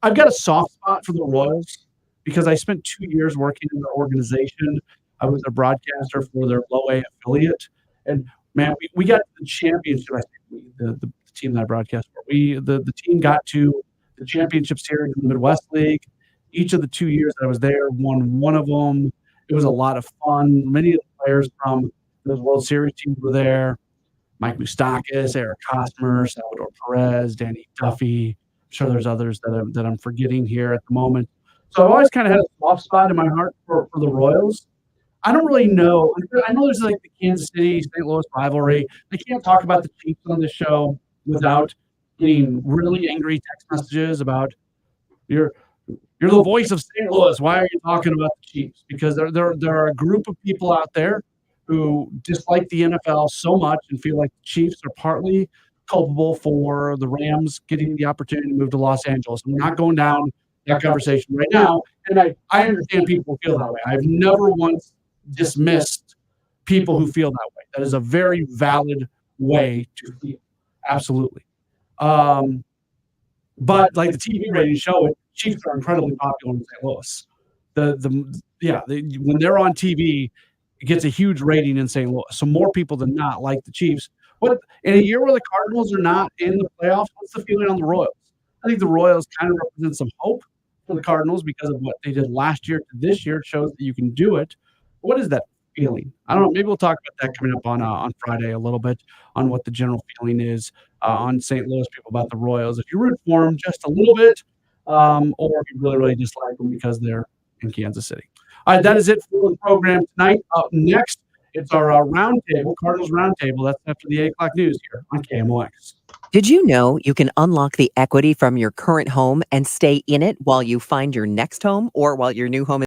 I've got a soft spot for the Royals because I spent 2 years working in their organization. I was a broadcaster for their low A affiliate, and man, we got the championship. I think the team that I broadcast for. The team got to the championship series in the Midwest League. Each of the 2 years that I was there, won one of them. It was a lot of fun. Many of the players from those World Series teams were there. Mike Moustakas, Eric Hosmer, Salvador Perez, Danny Duffy. I'm sure there's others that I'm forgetting here at the moment. So I've always kind of had a soft spot in my heart for the Royals. I don't really know. I know there's like the Kansas City, St. Louis rivalry. I can't talk about the Chiefs on this show without getting really angry text messages about you're the voice of St. Louis. Why are you talking about the Chiefs? Because there are a group of people out there who dislike the NFL so much and feel like the Chiefs are partly culpable for the Rams getting the opportunity to move to Los Angeles. And we're not going down that conversation right now. And I understand people feel that way. I've never once dismissed people who feel that way. That is a very valid way to feel. Absolutely. But like the TV ratings show it, Chiefs are incredibly popular in St. Louis. When they're on TV, it gets a huge rating in St. Louis. So more people than not like the Chiefs. What in a year where the Cardinals are not in the playoffs, what's the feeling on the Royals? I think the Royals kind of represent some hope for the Cardinals because of what they did last year to this year. It shows that you can do it. What is that feeling? I don't know. Maybe we'll talk about that coming up on Friday a little bit on what the general feeling is on St. Louis people about the Royals. If you root for them just a little bit, or if you really, really dislike them because they're in Kansas City. All right, that is it for the program tonight. Up next, it's our roundtable, Cardinals roundtable. That's after the 8 o'clock news here on KMOX. Did you know you can unlock the equity from your current home and stay in it while you find your next home or while your new home